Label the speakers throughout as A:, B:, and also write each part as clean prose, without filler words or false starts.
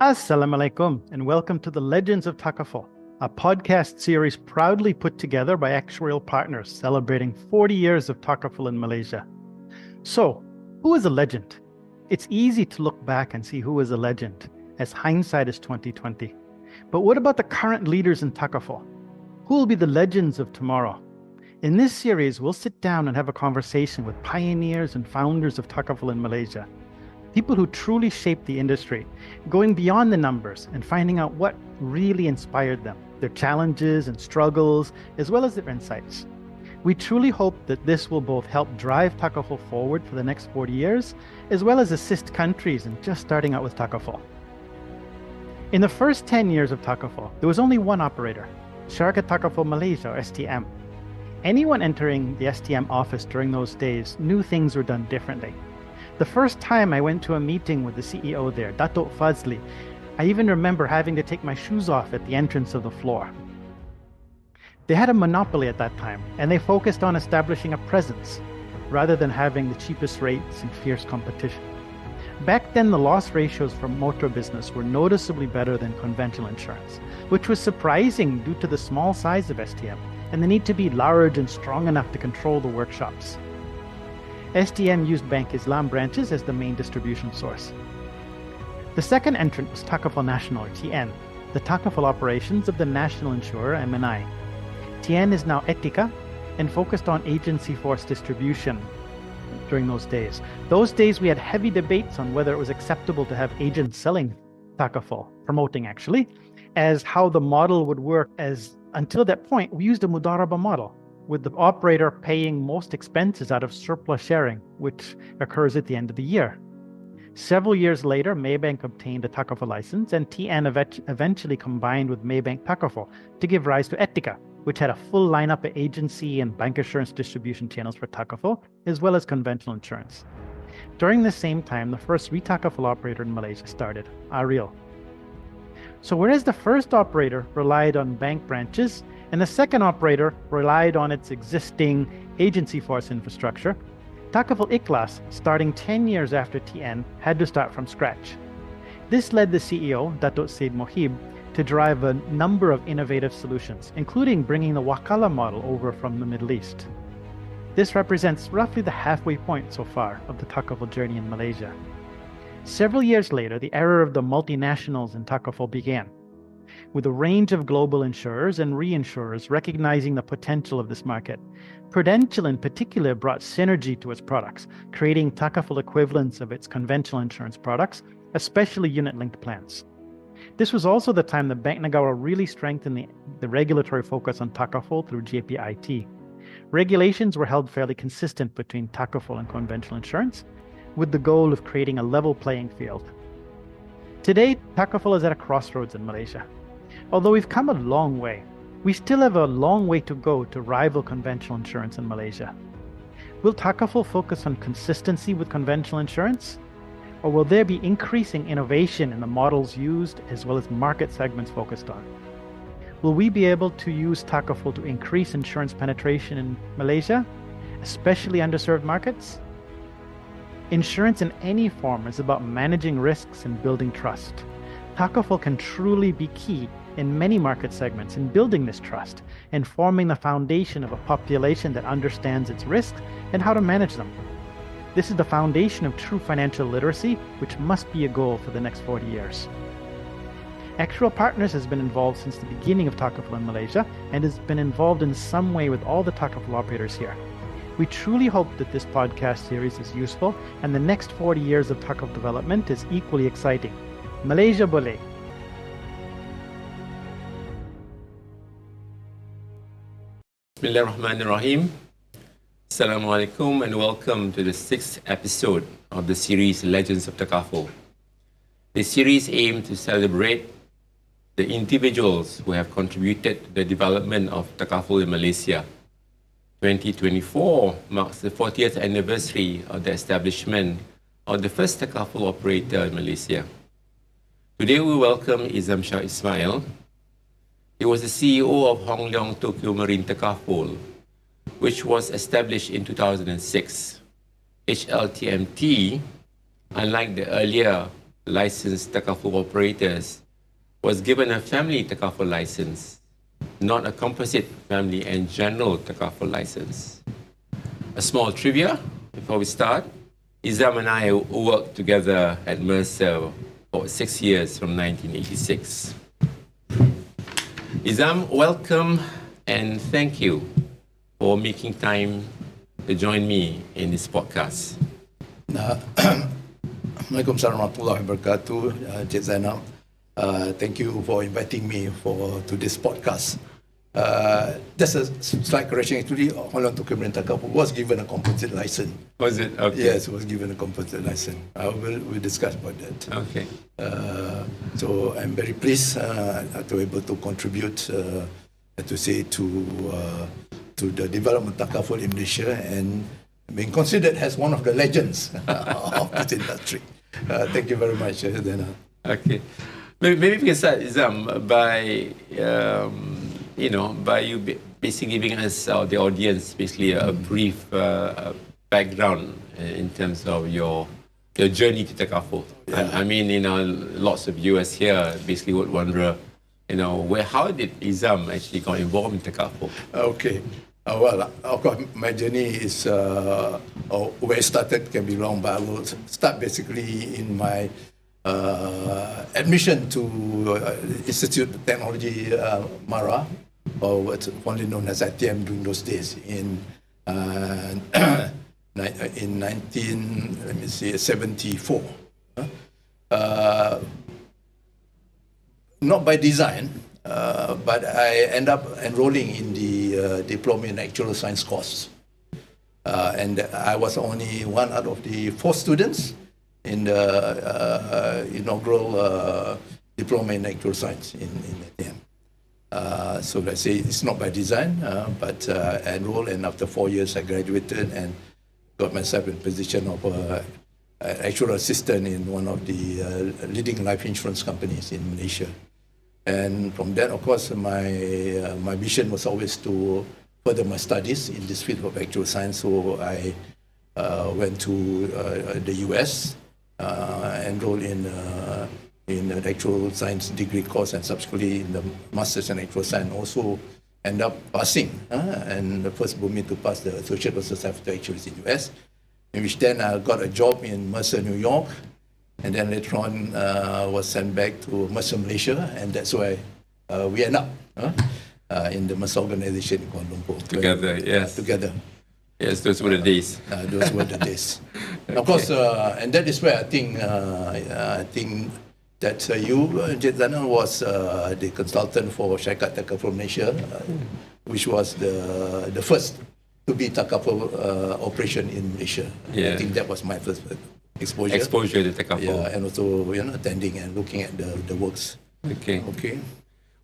A: Assalamu alaikum and welcome to the Legends of Takaful, a podcast series proudly put together by Actuarial Partners celebrating 40 years of Takaful in Malaysia. So, who is a legend? It's easy to look back and see who is a legend, as hindsight is 2020. But what about the current leaders in Takaful? Who will be the legends of tomorrow? In this series, we'll sit down and have a conversation with pioneers and founders of Takaful in Malaysia. People who truly shaped the industry, going beyond the numbers and finding out what really inspired them, their challenges and struggles, as well as their insights. We truly hope that this will both help drive Takaful forward for the next 40 years, as well as assist countries in just starting out with Takaful. In the first 10 years of Takaful, there was only one operator, Shariah Takaful Malaysia, or STM. Anyone entering the STM office during those days knew things were done differently. The first time I went to a meeting with the CEO there, Dato' Fazli, I even remember having to take my shoes off at the entrance of the floor. They had a monopoly at that time, and they focused on establishing a presence, rather than having the cheapest rates and fierce competition. Back then, the loss ratios for motor business were noticeably better than conventional insurance, which was surprising due to the small size of STM, and the need to be large and strong enough to control the workshops. STM used Bank Islam branches as the main distribution source. The second entrant was Takaful National, or TN, the Takaful operations of the national insurer MNI. TN is now Etika and focused on agency force distribution during those days. Those days we had heavy debates on whether it was acceptable to have agents selling Takaful, promoting actually, as how the model would work, as until that point we used a Mudaraba model, with the operator paying most expenses out of surplus sharing, which occurs at the end of the year. Several years later, Maybank obtained a Takaful license, and TN eventually combined with Maybank Takaful to give rise to Etika, which had a full lineup of agency and bancassurance distribution channels for Takaful, as well as conventional insurance. During the same time, the first re-Takaful operator in Malaysia started, Ariel. So whereas the first operator relied on bank branches, and the second operator relied on its existing agency force infrastructure, Takaful Ikhlas, starting 10 years after TN, had to start from scratch. This led the CEO, Dato' Said Mohib, to drive a number of innovative solutions, including bringing the Wakala model over from the Middle East. This represents roughly the halfway point so far of the Takaful journey in Malaysia. Several years later, the era of the multinationals in Takaful began, with a range of global insurers and reinsurers recognizing the potential of this market. Prudential in particular brought synergy to its products, creating Takaful equivalents of its conventional insurance products, especially unit-linked plans. This was also the time that Bank Negara really strengthened the regulatory focus on Takaful through JPIT. Regulations were held fairly consistent between Takaful and conventional insurance, with the goal of creating a level playing field. Today, Takaful is at a crossroads in Malaysia. Although we've come a long way, we still have a long way to go to rival conventional insurance in Malaysia. Will Takaful focus on consistency with conventional insurance? Or will there be increasing innovation in the models used as well as market segments focused on? Will we be able to use Takaful to increase insurance penetration in Malaysia, especially underserved markets? Insurance in any form is about managing risks and building trust. Takaful can truly be key in many market segments in building this trust and forming the foundation of a population that understands its risks and how to manage them. This is the foundation of true financial literacy, which must be a goal for the next 40 years. Actuarial Partners has been involved since the beginning of Takaful in Malaysia and has been involved in some way with all the Takaful operators here. We truly hope that this podcast series is useful and the next 40 years of Takaful development is equally exciting. Malaysia boleh.
B: Bismillahirrahmanirrahim. Assalamualaikum and welcome to the 6th episode of the series Legends of Takaful. This series aims to celebrate the individuals who have contributed to the development of Takaful in Malaysia. 2024 marks the 40th anniversary of the establishment of the first Takaful operator in Malaysia. Today we welcome Ezamshah Ismail. He was the CEO of Hong Leong Tokyo Marine Takaful, which was established in 2006. HLTMT, unlike the earlier licensed Takaful operators was given a family Takaful license, not a composite family and general Takaful license. A small trivia before we start. Izam and I worked together at Mercer for 6 years from 1986. Izam, welcome and thank you for making time to join me in this podcast.
C: Waalaikumsalam warahmatullahi wabarakatuh, Cik Zainal. Thank you for inviting me to this podcast. Just a slight correction, actually, Holland Takaful was given a composite license.
B: Was it? Okay.
C: Yes, it was given a composite license. We'll discuss about that.
B: Okay.
C: So I'm very pleased to be able to contribute to the development of Takaful in Malaysia and being considered as one of the legends of this industry. Thank you very much, Dana.
B: Okay. Maybe we can start, Izam, by by you basically giving us, the audience, basically a brief background in terms of your journey to Takaful.
C: Yeah.
B: I mean, lots of US here basically would wonder, how did Izam actually got involved in Takaful?
C: Okay. Well, of course, my journey is, where it started can be long, but I will start basically in my admission to Institute of Technology, MARA, or what's formerly known as ITM during those days in 1974. Not by design, but I end up enrolling in the Diploma in Actuarial Science course. And I was only one out of the 4 students in the inaugural Diploma in Actuarial Science in ITM. So let's say it's not by design, but I enrolled, and after 4 years I graduated and got myself in position of actuarial assistant in one of the leading life insurance companies in Malaysia. And from that, of course, my vision was always to further my studies in this field of actuarial science. So I went to the US, enrolled in an actuarial science degree course, and subsequently in the Masters in Actuarial Science. Also end up passing, and the first brought me to pass the Associate of Society of Actuaries in US, in which then I got a job in Mercer, New York. And then later on, was sent back to Mercer, Malaysia, and that's why we end up in the Mercer organization in Kuala Lumpur.
B: Together, yes.
C: Together.
B: Yes, those were the days.
C: Those were the days. Okay. Of course, and that is where I think that you, Jezana, was the consultant for Shariah Takaful Malaysia, which was the first to be Takaful operation in Malaysia.
B: Yeah.
C: I think that was my first exposure
B: to Takaful.
C: Yeah, and also attending and looking at the works.
B: Okay.
C: Okay.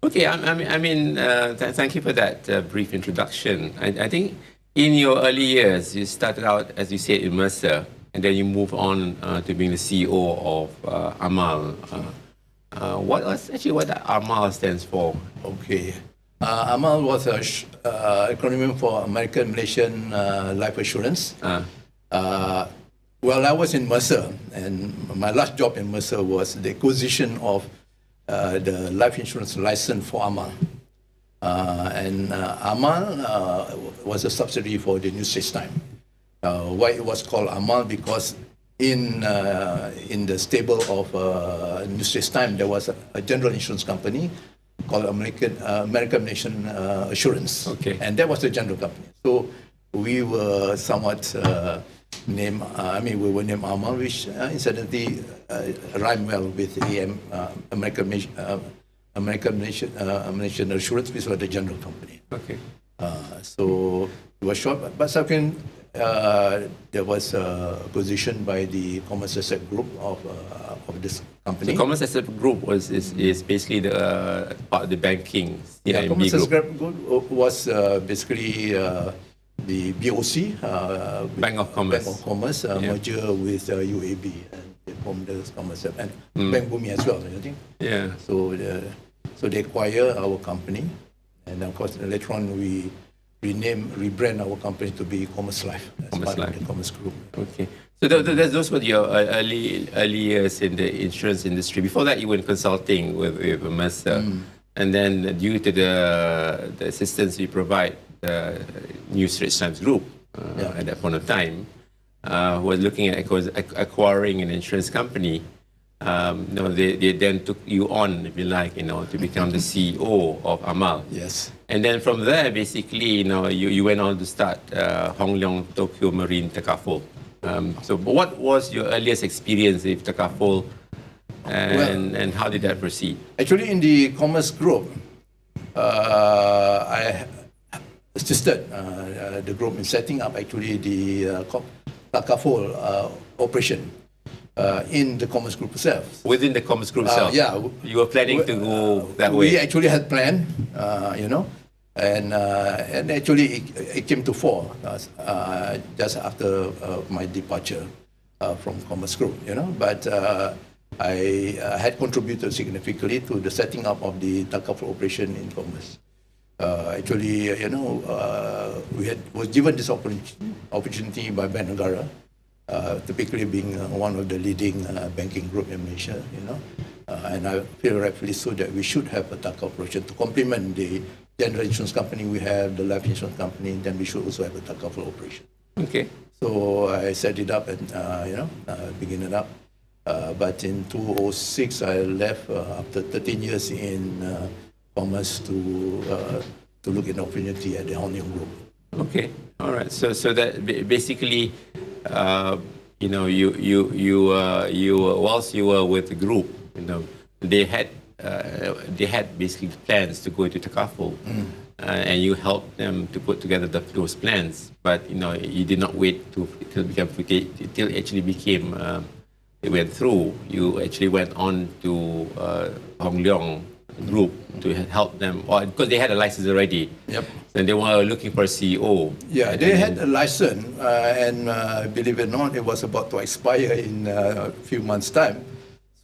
B: Thank you for that brief introduction. I think in your early years, you started out, as you said, in Mercer, and then you move on to being the CEO of Amal. What Amal stands for?
C: Okay. Amal was an acronym for American Malaysian Life Assurance. Well, I was in Mercer, and my last job in Mercer was the acquisition of the life insurance license for Amal. And Amal was a subsidiary for the New Straits Times. Why it was called Amal? Because in the stable of New Straits Times, there was a general insurance company called American Nation Assurance.
B: Okay.
C: And that was the general company. So we were somewhat named Amal, which incidentally rhymed well with American Nation Assurance, which was the general company.
B: Okay.
C: So it was short, but second, there was a acquisition by the Commerce Asset Group of this company.
B: The Commerce Asset Group is basically the part of the banking.
C: Yeah, Commerce Asset Group was basically the BOC,
B: Bank of Commerce,
C: merger with UAB, and they formed the Commerce and Bank Bumi as well, I think.
B: Yeah.
C: So they acquire our company, and of course later on we rebrand our company to be Commerce Life as part of the Commerce Group.
B: Okay. So those were your early years in the insurance industry. Before that, you were in consulting with Mercer. And then due to the assistance you provide, New Straits Times Group at that point of time, was looking at acquiring an insurance company. They then took you on, if you like, to become the CEO of Amal.
C: Yes.
B: And then from there, basically, you went on to start Hong Leong Tokyo Marine Takaful. So what was your earliest experience with Takaful, and how did that proceed?
C: Actually, in the commerce group, I assisted the group in setting up actually the Takaful operation in the commerce group itself.
B: Within the commerce group itself?
C: Yeah.
B: You were planning to go that way?
C: We actually had planned, and actually it came to fore just after my departure from commerce group, But I had contributed significantly to the setting up of the Takaful operation in commerce. Actually, was given this opportunity by Bank Negara, typically being one of the leading banking group in Malaysia, and I feel rightfully so that we should have a Takaful operation to complement the general insurance company we have, the life insurance company, then we should also have a Takaful operation.
B: Okay.
C: So I set it up and, begin it up. But in 2006, I left after 13 years in commerce to look at opportunity at the Hong Leong Group.
B: Okay, all right. So that basically, whilst you were with the group, they had basically plans to go into Takaful, and you helped them to put together those plans. But you did not wait till it actually became. It went through. You actually went on to Hong Leong Group to help them, because they had a license already.
C: Yep.
B: And they were looking for a CEO.
C: Yeah, they had a license, and believe it or not, it was about to expire in a few months' time.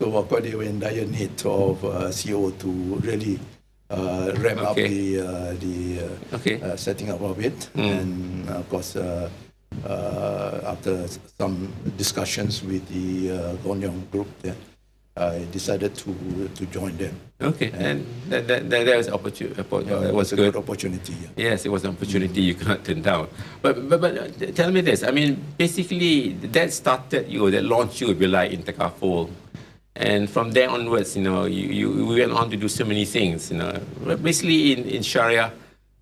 C: So of course, they were in dire need of CEO to really ramp up the setting up of it. And of course, after some discussions with the Hong Leong Group, I decided to join them.
B: Okay, and that was opportunity. It was
C: a good opportunity. Yeah.
B: Yes, it was an opportunity you cannot turn down. But tell me this. I mean, basically, that launched you, if you like, in Takaful. And from there onwards, you went on to do so many things. Basically in Shariah,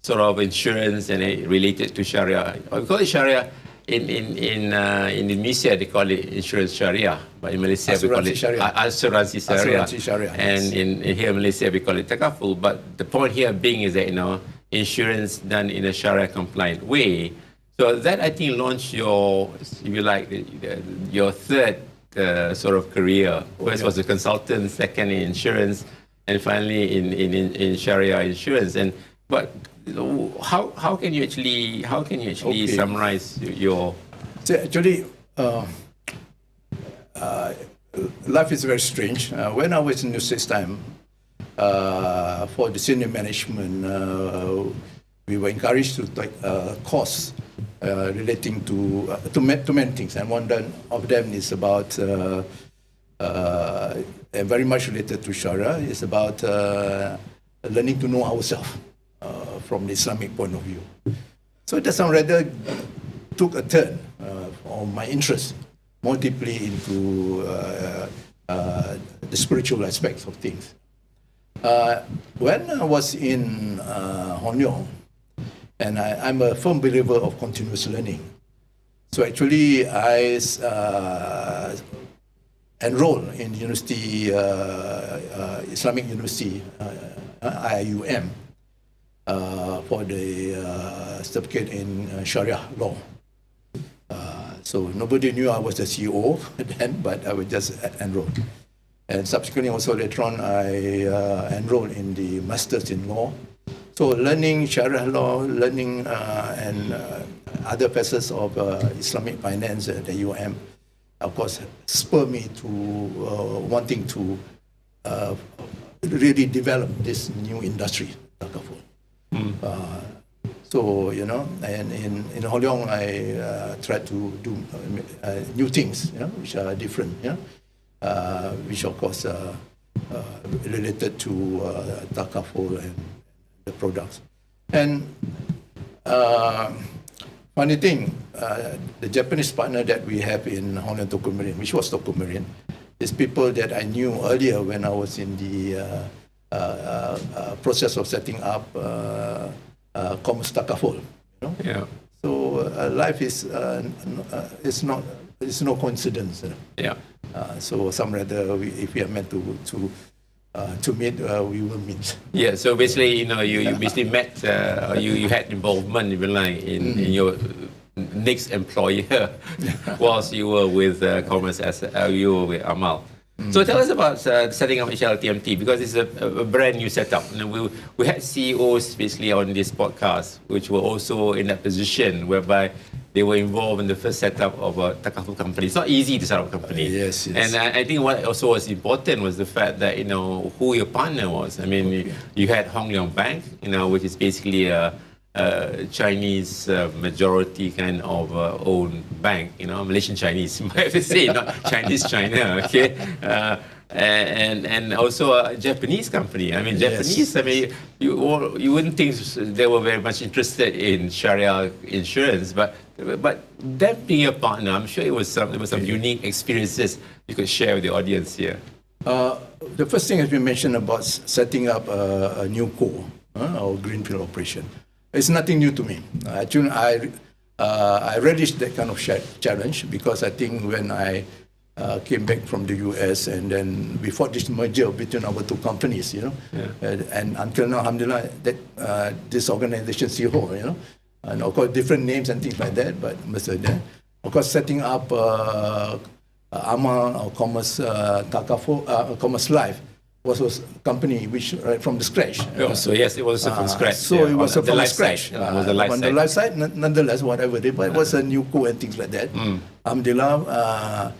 B: sort of insurance and related to Shariah. We call it Shariah. In Indonesia, they call it insurance Shariah, but in Malaysia we call it asuransi Shariah. And in here in Malaysia we call it Takaful. But the point here being is that insurance done in a Shariah compliant way. So that I think launched your, if you like, your third sort of career. First was a consultant, second in insurance, and finally in Shariah insurance. But how can you actually summarize your?
C: So actually, life is very strange. When I was in New Straits Times, for the senior management, we were encouraged to take courses relating to many things, and one of them is about and very much related to Shariah. It's about learning to know ourselves from the Islamic point of view. So that rather took a turn on my interest more deeply into the spiritual aspects of things. When I was in Hong Leong, and I'm a firm believer of continuous learning. So actually, I enrolled in university, Islamic University, IIUM, for the certificate in Sharia law. So nobody knew I was the CEO then, but I was just enrolled. And subsequently, also later on, I enrolled in the Masters in Law. So learning Sharia law, learning and other facets of Islamic finance at the UiTM, of course, spurred me to wanting to really develop this new industry, Takaful. So, and in Hong Leong, I tried to do new things, which are different, which of course related to Takaful and the products. And funny thing, the Japanese partner that we have in Hong Leong Tokyo Marine, which was Tokyo Marine, is people that I knew earlier when I was in the process of setting up Commerce Takaful.
B: Yeah.
C: So life is no coincidence.
B: Yeah.
C: So some rather, if we are meant to meet, we will meet.
B: Yeah. So basically, you basically met, you had involvement, even like in your next employer, whilst you were with Commerce, as you were with Amal. So tell us about setting up HLTMT, because it's a brand new setup. We had CEOs basically on this podcast, which were also in that position whereby they were involved in the first setup of a Takaful company. It's not easy to set up a company.
C: Yes.
B: And I think what also was important was the fact that, who your partner was. I mean, you had Hong Leong Bank, which is basically a Chinese majority kind of owned bank, Malaysian Chinese, you might have to say, not Chinese China, okay? And also a Japanese company. I mean, Japanese, I mean, you wouldn't think they were very much interested in Shariah insurance, but them being a partner, I'm sure there was some unique experiences you could share with the audience here.
C: The first thing has been mentioned about setting up a new core, or greenfield operation. It's nothing new to me. Actually, I relished that kind of challenge because I think when I came back from the US and then before this merger between our two companies, and until now, alhamdulillah, that this organization still and of course different names and things like that, but Mercer there. Of course, setting up Amal or Commerce Takaful, Commerce Life was a company which right from the scratch.
B: So yes, it was from scratch.
C: So it was from the scratch.
B: On the
C: life side, nonetheless, whatever it was, it was a new co and things like that. Alhamdulillah,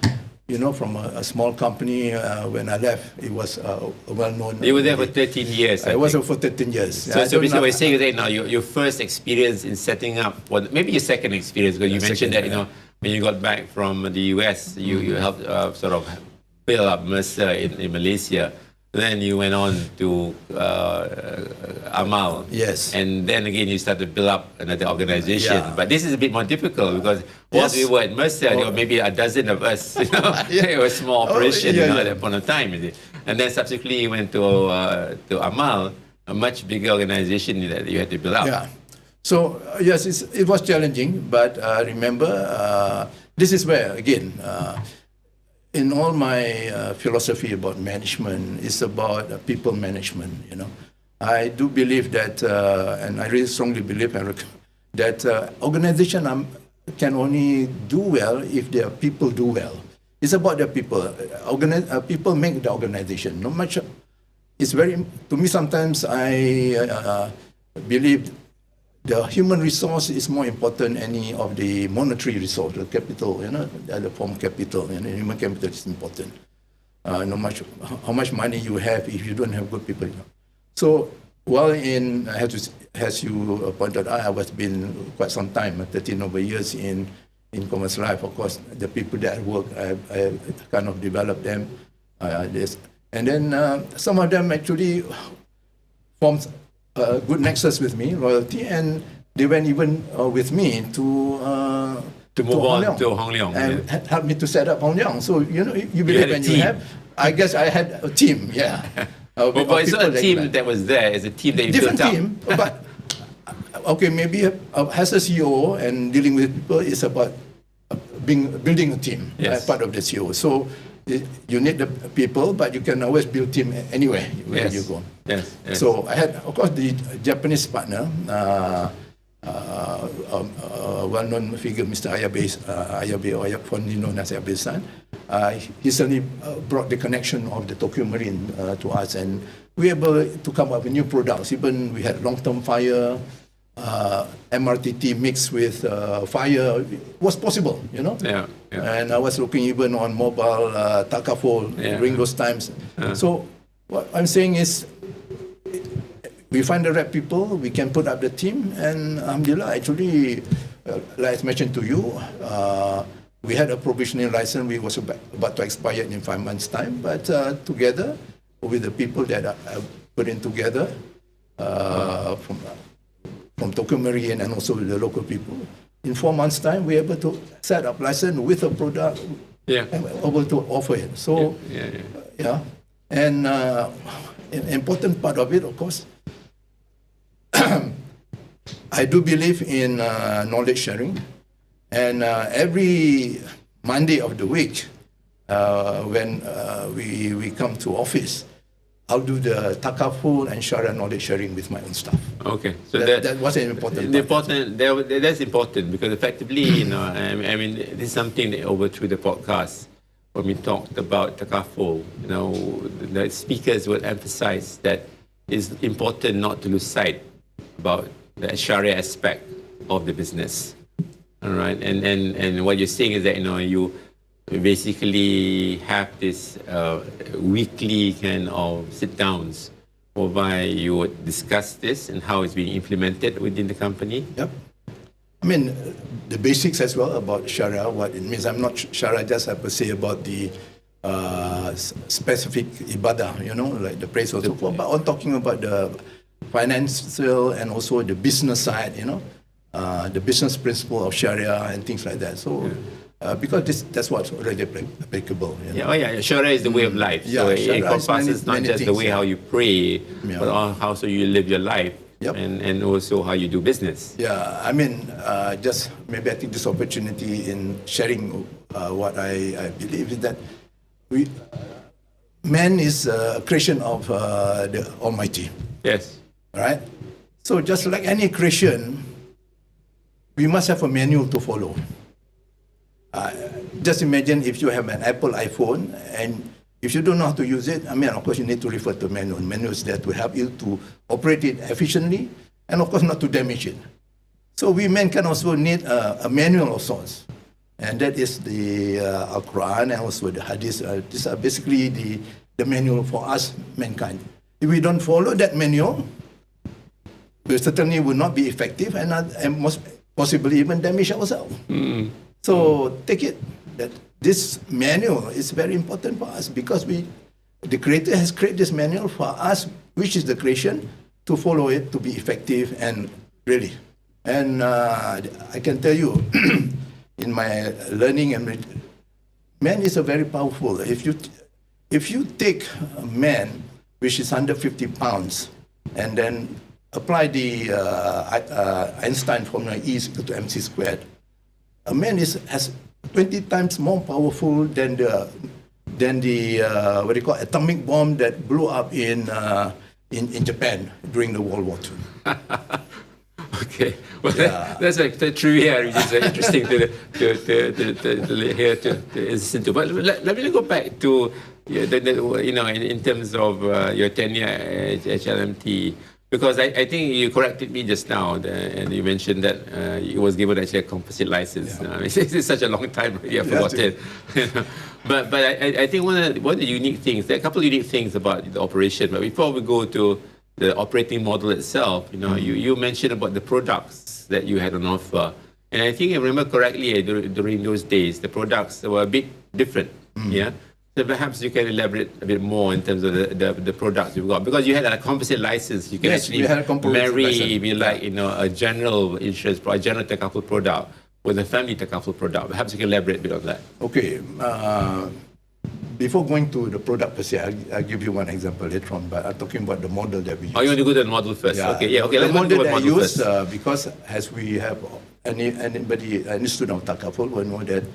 C: from a small company, when I left, it was well-known.
B: You were there for 13 years.
C: I was there for 13 years.
B: So basically, we're saying that now your first experience in setting up, well, maybe your second experience, because you mentioned that when you got back from the US, you helped sort of build up Mercer in Malaysia. Then you went on to Amal.
C: Yes.
B: And then again, you started to build up another organization. Yeah. But this is a bit more difficult because whilst we were at Mercer, there were maybe a dozen of us. It was a small operation at that point of time. And then subsequently, you went to Amal, a much bigger organization that you had to build up.
C: Yeah. So, yes, it was challenging. But remember, this is where, again, in all my philosophy about management, it's about people management, I do believe that, and I really strongly believe that organization can only do well if their people do well. It's about their people. People make the organization. Not much. It's very, to me sometimes I believe the human resource is more important than any of the monetary resource, the capital, the other form of capital, human capital is important. No matter how much money you have if you don't have good people. So, while as you pointed out, I was been quite some time, 13 over years in Commerce Life. Of course, the people that I work, I kind of developed them. And then some of them actually formed a good nexus with me, loyalty, and they went even with me to
B: move on to Hong Leong
C: and helped me to set up Hong Leong. So you believe when you have, I guess I had a team,
B: but it's not a team that was there; it's a team that you
C: different
B: built
C: team, but okay, maybe as a CEO and dealing with people is about building a team as part of the CEO. So you need the people, but you can always build team anywhere where you go.
B: Yes.
C: So I had, of course, the Japanese partner, well-known figure, Mr. Ayabe, or fondly known as Ayabe-san. He certainly brought the connection of the Tokyo Marine to us, and we were able to come up with new products. Even we had long-term fire, MRTT mixed with fire was possible, And I was looking even on mobile Takaful during those times. So what I'm saying is, we find the right people, we can put up the team, and alhamdulillah, actually, like I mentioned to you, we had a provisional license, we was about to expire in 5 months' time, but together with the people that I put in together from Tokyo Marine and also the local people, in 4 months' time, we were able to set up license with a product, and we're able to offer it. So, and an important part of it, of course, I do believe in knowledge sharing, and every Monday of the week, when we come to office, I'll do the Takaful and Shariah knowledge sharing with my own staff.
B: Okay, so
C: that was an important part.
B: That's important because effectively, you know, I mean, this is something that over through the podcast, when we talked about Takaful, you know, the speakers would emphasize that it's important not to lose sight about the Shariah aspect of the business. All right, and what you're saying is that, you know, you basically have this weekly kind of sit-downs whereby you would discuss this and how it's being implemented within the company.
C: Yep. I mean, the basics as well about Shariah, what it means. I'm not Shariah just have to say about the specific ibadah, you know, like the praise or so forth, but I'm talking about the financial and also the business side, you know, the business principle of Shariah and things like that. So, because that's what's already applicable. You know?
B: Shariah is the way of life. So it encompasses not just the way how you pray, but how so you live your life. And also how you do business.
C: Yeah, I mean, just maybe I take this opportunity in sharing what I believe is that man is a creation of the Almighty.
B: Yes.
C: Right? So just like any creation, we must have a manual to follow. Just imagine if you have an Apple iPhone and if you don't know how to use it, I mean, of course, you need to refer to manual. Manual is there to help you to operate it efficiently and, of course, not to damage it. So we men can also need a manual of sorts. And that is the Al-Quran and also the Hadith. These are basically the manual for us, mankind. If we don't follow that manual, we certainly will not be effective and most possibly even damage ourselves. So take it that this manual is very important for us because the Creator has created this manual for us, which is the creation, to follow it, to be effective and really. And I can tell you, in my learning, man is a very powerful. If you take a man which is 150 pounds and then apply the Einstein formula E is equal to mc squared, a man has 20 times more powerful than the what do you call atomic bomb that blew up in Japan during the World War II.
B: Okay, well that's like the trivia, which is interesting to hear to listen to. But let me go back to you know in terms of your tenure at HLTMT. Because I think you corrected me just now, and you mentioned that it was given actually a composite license. It's such a long time already, I forgot it. But I think one of the unique things, there are a couple of unique things about the operation. But before we go to the operating model itself, you know, you mentioned about the products that you had on offer, and I think I remember correctly during those days, the products were a bit different. Yeah. So perhaps you can elaborate a bit more in terms of the products you've got, because you had a composite license. You can actually marry, if you like, you know, a general insurance, a general Takaful product with a family Takaful product. Perhaps you can elaborate a bit on that.
C: Okay. Before going to the product per se, I'll give you one example later on, but I'm talking about the model that we use.
B: Oh, you want to go to the model first?
C: Yeah.
B: Okay. Yeah. Okay.
C: The model that I use, because as we have any student of Takaful will know that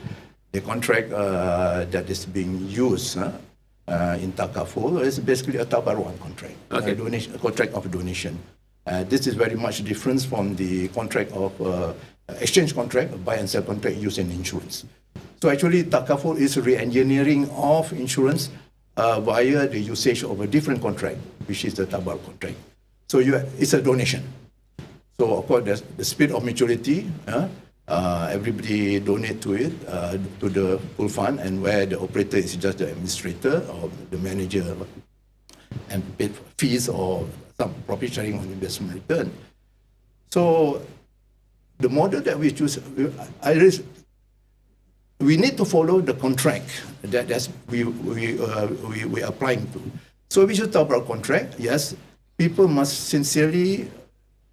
C: the contract that is being used in Takaful is basically a tabaruan contract, a contract of donation. This is very much different from the contract of exchange contract, buy and sell contract used in insurance. So actually, Takaful is re-engineering of insurance via the usage of a different contract, which is the tabar contract. So it's a donation. So of course, there's the speed of maturity. Everybody donate to it, to the pool fund, and where the operator is just the administrator or the manager and paid fees or some profit sharing on investment return. So the model that we choose, we need to follow the contract that we are applying to. So we should talk about contract. Yes, people must sincerely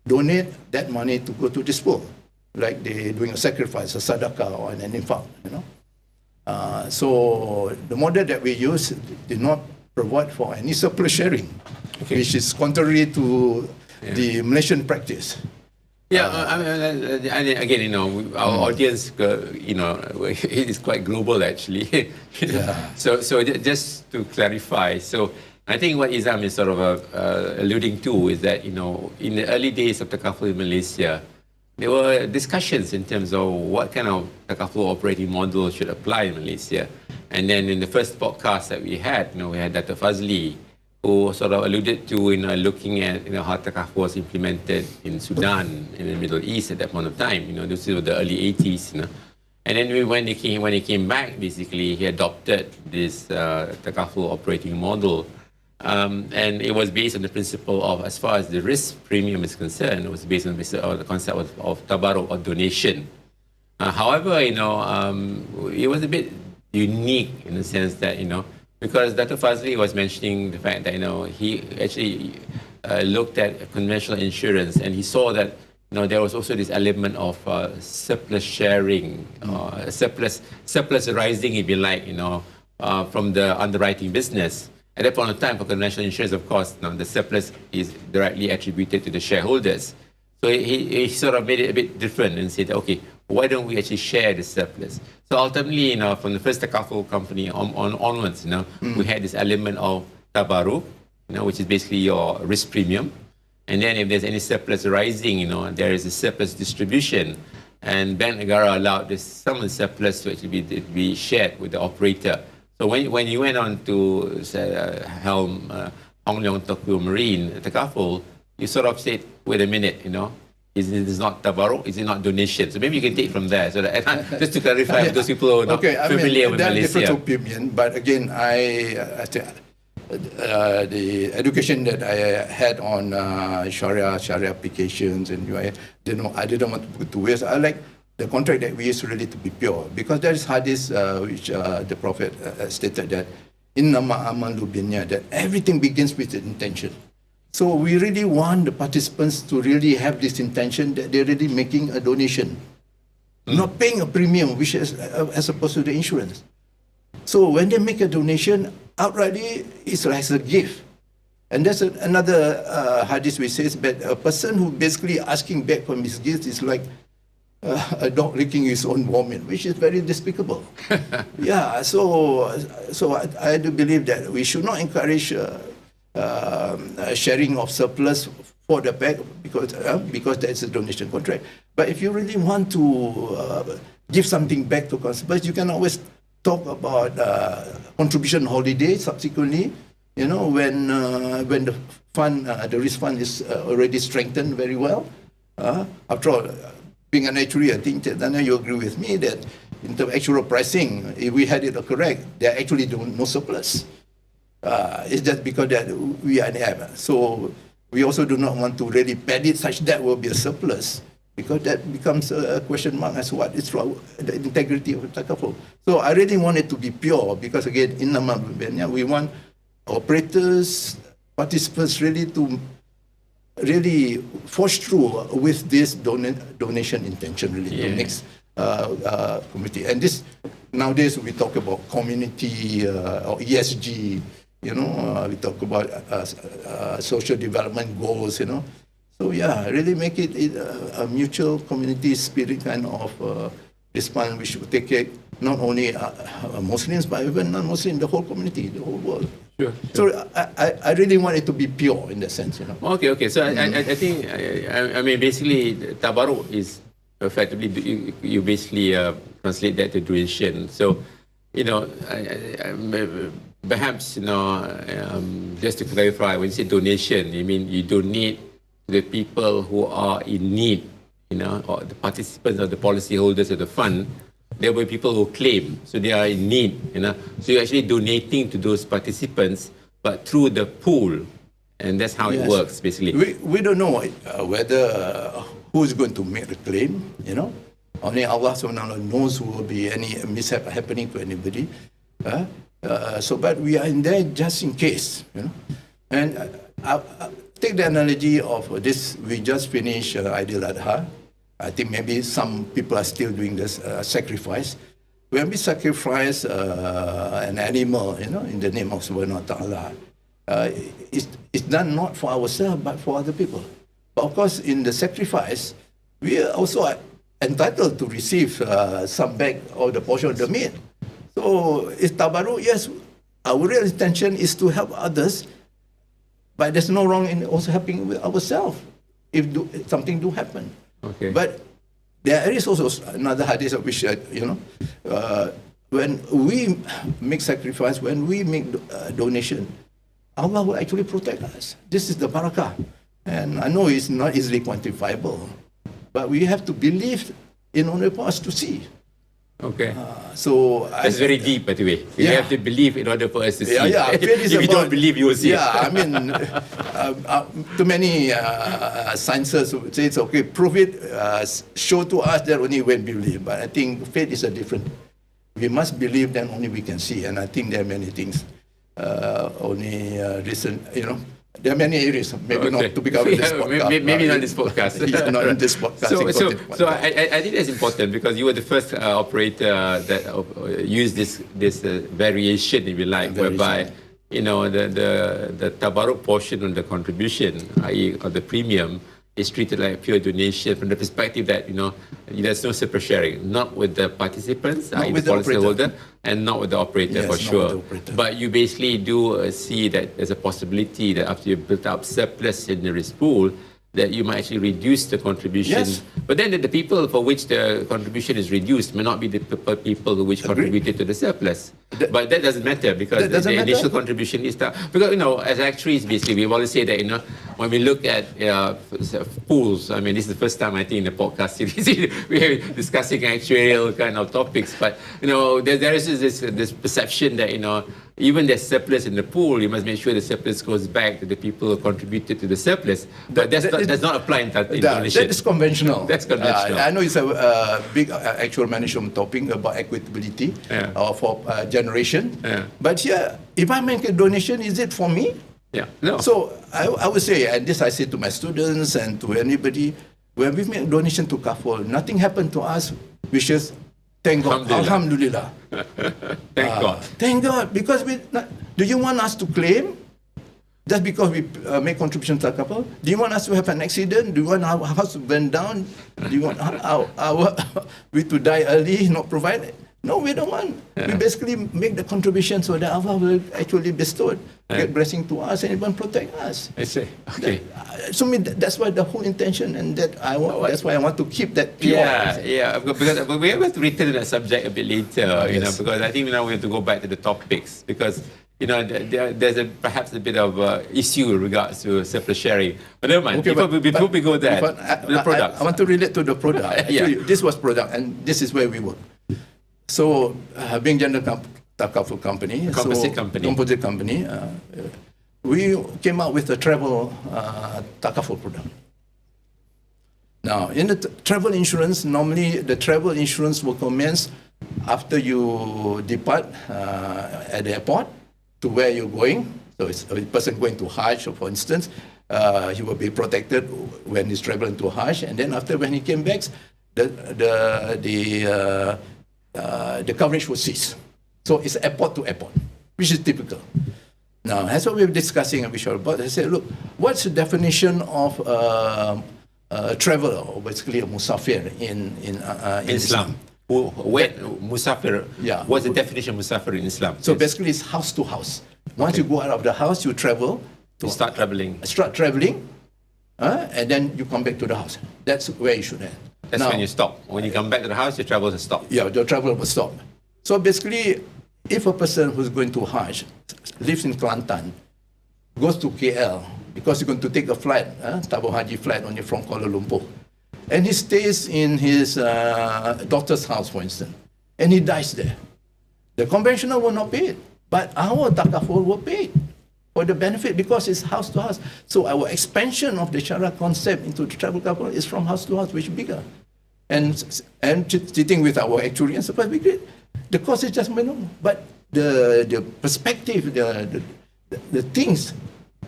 C: donate that money to go to this pool, like they're doing a sacrifice, a sadaqah, or an infaq, you know. So the model that we use did not provide for any surplus sharing, which is contrary to the Malaysian practice.
B: Yeah, again, you know, our audience, you know, it is quite global actually. So just to clarify, so I think what Izam is sort of alluding to is that, you know, in the early days of Takaful in Malaysia, there were discussions in terms of what kind of Takaful operating model should apply in Malaysia. And then in the first podcast that we had, you know, we had Dr. Fazli, who sort of alluded to, you know, looking at, you know, how Takaful was implemented in Sudan, in the Middle East at that point of time. You know, this was the early 80s, you know. And then when he came back, basically, he adopted this Takaful operating model. And it was based on the principle of, as far as the risk premium is concerned, it was based on the concept of tabarruk or donation. However, you know, it was a bit unique in the sense that, you know, because Dr. Fazli was mentioning the fact that, you know, he actually looked at conventional insurance and he saw that, you know, there was also this element of surplus sharing, surplus arising, if you like, you know, from the underwriting business. At that point of time, for conventional insurance, of course, you know, the surplus is directly attributed to the shareholders. So he sort of made it a bit different and said, okay, why don't we actually share the surplus? So ultimately, you know, from the first Takaful company onwards, you know, we had this element of tabarruk, you know, which is basically your risk premium. And then if there's any surplus arising, you know, there is a surplus distribution. And Bank Negara allowed some of the surplus to actually be shared with the operator. So when you went on to helm Hong Leong Tokyo Marine, Takaful, you sort of said, wait a minute, you know, is it not tabarruk? Is it not donation? So maybe you can take from there. So that, just to clarify, for those people who are not familiar with Malaysia.
C: Different opinion, but again, I think the education that I had on Shariah applications and I didn't want to put to waste. I like the contract that we use really to be pure, because there is hadith which the Prophet stated that innama amalu binniyat, that everything begins with the intention. So we really want the participants to really have this intention that they're really making a donation, not paying a premium, which is as opposed to the insurance. So when they make a donation, outrightly, it's like a gift. And that's another hadith which says that a person who basically asking back from his gift is like a dog licking his own vomit, which is very despicable. Yeah, so I do believe that we should not encourage sharing of surplus for the back because that's a donation contract. But if you really want to give something back to consumers, you can always talk about contribution holiday subsequently. You know, when the fund, the risk fund is already strengthened very well. After all, being an actuary, I think that Dana, you agree with me that in terms of actual pricing, if we had it correct, there actually no surplus. It's just because that we are in the so we also do not want to really pad it such that will be a surplus, because that becomes a question mark as to what is wrong, the integrity of Takaful. So I really want it to be pure, because again, in Namibia, we want operators, participants really to really force through with this donation intention, really, the next committee. And this, nowadays we talk about community or ESG, you know, we talk about social development goals, you know. So yeah, really make it a mutual community spirit kind of response, which will take care not only Muslims, but even non-Muslims, the whole community, the whole world.
B: Sure.
C: So I really want it to be pure in that sense, you know.
B: Okay. So I think, I mean, basically, tabarruk is effectively, you basically translate that to donation. So, you know, perhaps, you know, just to clarify, when you say donation, you mean you donate to the people who are in need, you know, or the participants or the policyholders of the fund. There were people who claim, so they are in need, you know. So you're actually donating to those participants, but through the pool, And that's how it
C: Yes.
B: works, basically.
C: We don't know whether who is going to make the claim, you know. Only Allah subhanahu wa ta'ala knows who will be any mishap happening to anybody. But we are in there just in case, you know. And take the analogy of this, we just finished Eid al-Adha. I think maybe some people are still doing this sacrifice. When we sacrifice an animal, you know, in the name of subhanahu wa ta'ala, it's done not for ourselves, but for other people. But of course, in the sacrifice, we are also entitled to receive some back of the portion of the meat. So it's tabaruk, yes, our real intention is to help others, but there's no wrong in also helping ourselves if something do happen.
B: Okay.
C: But there is also another hadith of which, you know, when we make sacrifice, when we make donation, Allah will actually protect us. This is the barakah. And I know it's not easily quantifiable, but we have to believe in order for us to see.
B: Okay.
C: That's
B: very deep, by the way. You have to believe in order for us to see. If you don't believe, you will see.
C: Yeah, I mean, too many sciences say it's okay, prove it, show to us that only when we believe. But I think faith is a different. We must believe, then only we can see. And I think there are many things. Only recent, you know, there are many areas, maybe not to be covered in this podcast.
B: Maybe not in this podcast.
C: Yeah, not in this podcast.
B: So I think that's important because you were the first operator that used this variation, if you like, whereby, you know, the tabaruk portion of the contribution, i.e. of the premium, is treated like a pure donation from the perspective that, you know, there's no separate sharing, not with the participants, i.e. the policyholder, and not with the operator, for sure. But you basically do see that there's a possibility that after you've built up surplus in the risk pool, that you might actually reduce the contribution.
C: Yes.
B: But then the people for which the contribution is reduced may not be the people which contributed to the surplus. But that doesn't matter because the initial contribution is that. Because, you know, as actuaries, basically, we always say that, you know, when we look at pools, I mean, this is the first time I think in the podcast series we're discussing actuarial kind of topics. But, you know, there is this perception that, you know, even there's surplus in the pool, you must make sure the surplus goes back to the people who contributed to the surplus. But that does not apply in Indonesia.
C: That is conventional.
B: That's conventional.
C: I know it's a big actual management topic about equitability for generation.
B: Yeah.
C: But here, if I make a donation, is it for me?
B: Yeah. No.
C: So I would say, and this I say to my students and to anybody, when we make donation to Takaful, nothing happened to us, which is thank God. Alhamdulillah.
B: Thank God.
C: Thank God. Because do you want us to claim just because we make contribution to Takaful? Do you want us to have an accident? Do you want our house to burn down? Do you want we to die early, not provide? No, we don't want. We basically make the contribution so that Allah will actually bestow get blessing to us and even protect us.
B: I see. Okay.
C: That's why the whole intention, and that's why I want to keep that pure.
B: Yeah. Because we have to return to that subject a bit later, you know, because I think now we have to go back to the topics because, you know, there's perhaps a bit of issue with regards to surplus sharing. But never mind. Before we go there, the products.
C: I want to relate to the product. Actually, this was product, and this is where we work. So, being general Takaful company,
B: composite
C: company, we came out with a travel Takaful product. Now, in the travel insurance, normally the travel insurance will commence after you depart at the airport to where you're going. So, it's a person going to Hajj, for instance, he will be protected when he's traveling to Hajj, and then after when he came back, the coverage will cease. So it's airport to airport, which is typical. Now, as what we were discussing with Shariah, I said, look, what's the definition of a traveler, or basically a musafir in Islam?
B: Musafir. Yeah. What's the definition of musafir in Islam?
C: So basically, it's house to house. Once you go out of the house, you travel.
B: You start traveling.
C: And then you come back to the house. That's where you should end.
B: That's when you stop. When you come back to the house, your travel will stop.
C: Yeah, your travel will stop. So basically, if a person who's going to Hajj, lives in Kelantan, goes to KL, because he's going to take a flight, Tabo Haji flight only from Kuala Lumpur, and he stays in his daughter's house, for instance, and he dies there, the conventional will not pay it, but our Takaful will pay it. for the benefit because it's house to house. So our expansion of the Shariah concept into the tribal government is from house to house, which is bigger. And sitting with our actuary and support, we did. The cost is just minimum, but the perspective, the things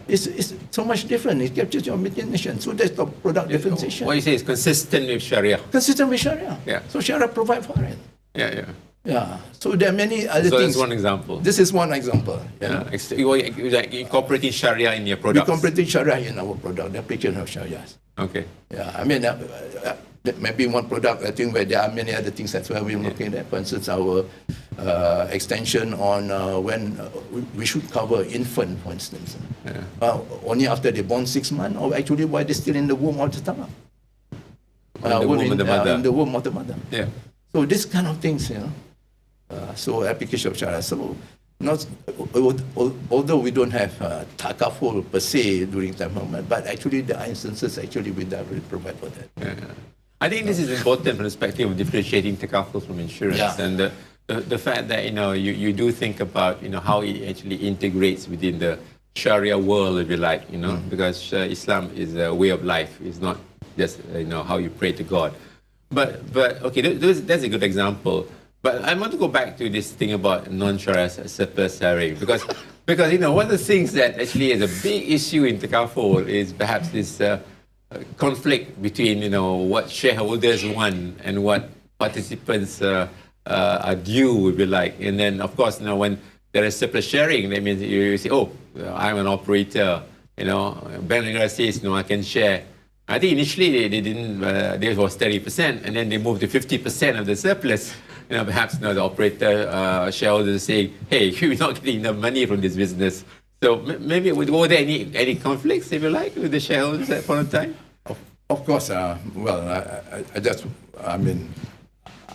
C: is so much different. It captures your imagination. So that's the product differentiation.
B: What you say is consistent with Sharia.
C: Consistent with Sharia.
B: Yeah.
C: So Sharia provide for it.
B: Yeah.
C: Yeah. So there are many other
B: So
C: things.
B: that's one example.
C: This is one example.
B: Yeah. You're like incorporating Sharia in your products.
C: We incorporating Sharia in our product, the application of Sharia.
B: Okay.
C: Yeah. I mean, maybe one product, I think, where there are many other things that's where we're looking at. For instance, our extension on when we should cover infant, for instance.
B: Yeah.
C: Only after they're born 6 months, or actually while they're still in the womb all the time.
B: In the womb of the mother.
C: In the womb of the mother.
B: Yeah.
C: So this kind of things, so application of Sharia. So not, although we don't have Takaful per se during that moment, but actually there are instances actually we directly provide for that.
B: Yeah. I think this is important from the perspective of differentiating Takaful from insurance, and the fact that you do think about how it actually integrates within the Sharia world, if you like, because Islam is a way of life. It's not just how you pray to God. But okay, that's a good example. But I want to go back to this thing about non-Sharia surplus sharing because one of the things that actually is a big issue in Takaful is perhaps this conflict between what shareholders want and what participants are due, if you like. And then of course when there is surplus sharing, that means you say, oh, I'm an operator. Bank Negara says I can share. I think initially they didn't. There was 30%, and then they moved to 50% of the surplus. Perhaps the operator shareholders say, "Hey, we're not getting enough money from this business." So maybe were there any conflicts, if you like, with the shareholders at that point of time?
C: Of course.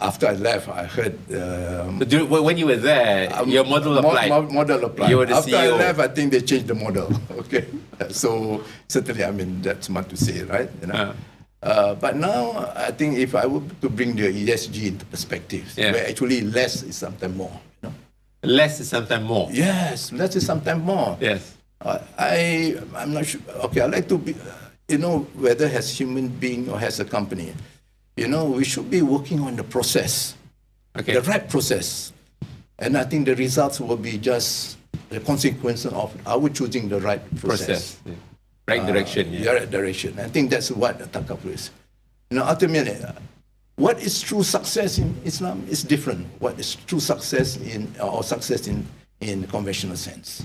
C: After I left, I heard.
B: When you were there, your model applied.
C: Model applied.
B: You were the
C: After
B: CEO.
C: I left, I think they changed the model. Okay, so certainly, that's smart to say, right? But now, I think if I were to bring the ESG into perspective, where actually less is sometimes more.
B: Less is sometimes more.
C: Yes, less is sometimes more.
B: Yes.
C: I'm not sure. Okay, I like to be. Whether as human being or as a company. We should be working on the process, the right process. And I think the results will be just the consequence of our choosing the right process.
B: Yeah. Right direction.
C: The right direction. I think that's what Takaful is. Ultimately, what is true success in Islam is different. What is true success in conventional sense.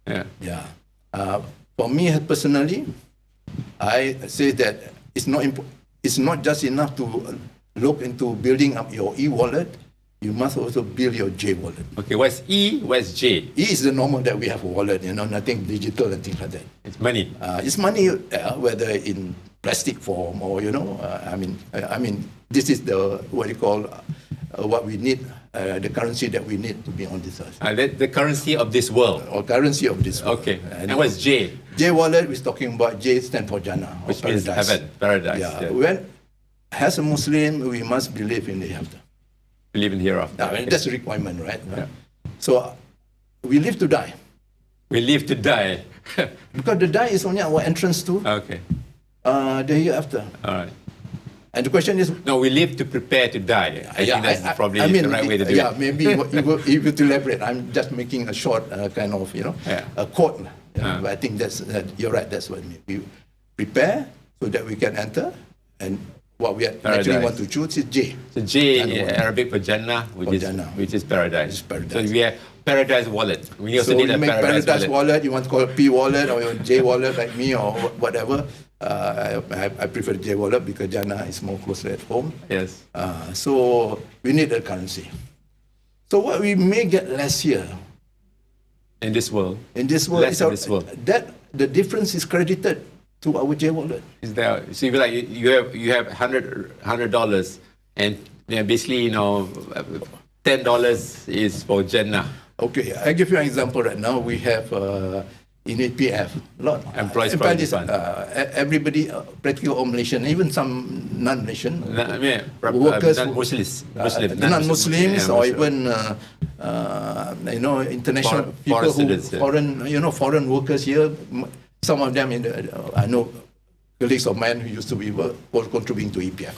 B: Yeah.
C: Yeah. For me personally, I say that it's not just enough to look into building up your e-wallet. You must also build your J-wallet.
B: Okay, what's E? What's J?
C: E is the normal that we have a wallet, nothing digital and things like that.
B: It's money.
C: It's money, whether in plastic form or, this is what we need, the currency that we need to be on this earth.
B: The currency of this world.
C: Or currency of this world.
B: Okay. And what's J?
C: J-wallet, we're talking about J stands for Jannah.
B: Which means heaven, paradise.
C: Yeah. When, as a Muslim, we must believe in the hereafter.
B: Believe in hereafter.
C: That's a requirement, right? Yeah. So, we live to die.
B: We live to die.
C: Because the die is only our entrance to the hereafter.
B: All right.
C: And the question is...
B: No, we live to prepare to die. I think that's probably the right way to do it.
C: Yeah, maybe if you to elaborate, I'm just making a short kind of, a quote. But I think you're right, that's what I mean. We prepare so that we can enter, and what we actually want to choose is J.
B: So J in Arabic for Jannah, which is paradise. So we have paradise wallet. We also need a paradise
C: wallet. You want to call it P wallet or your J wallet like me or whatever. I prefer J wallet because Jannah is more closer at home.
B: Yes.
C: So we need a currency. So what we may get less here.
B: In this world.
C: That the difference is credited to our J wallet.
B: Is there? So you have $100, and basically $10 is for Jannah.
C: Okay, I give you an example right now. We have in EPF. A lot.
B: Employees
C: Employees,
B: Provident
C: everybody, practically all Malaysian, even some non-Malaysian
B: workers,
C: non-Muslims,
B: non-Muslims,
C: or even international people foreign workers here. Some of them I know colleagues of mine who used to be contributing to EPF.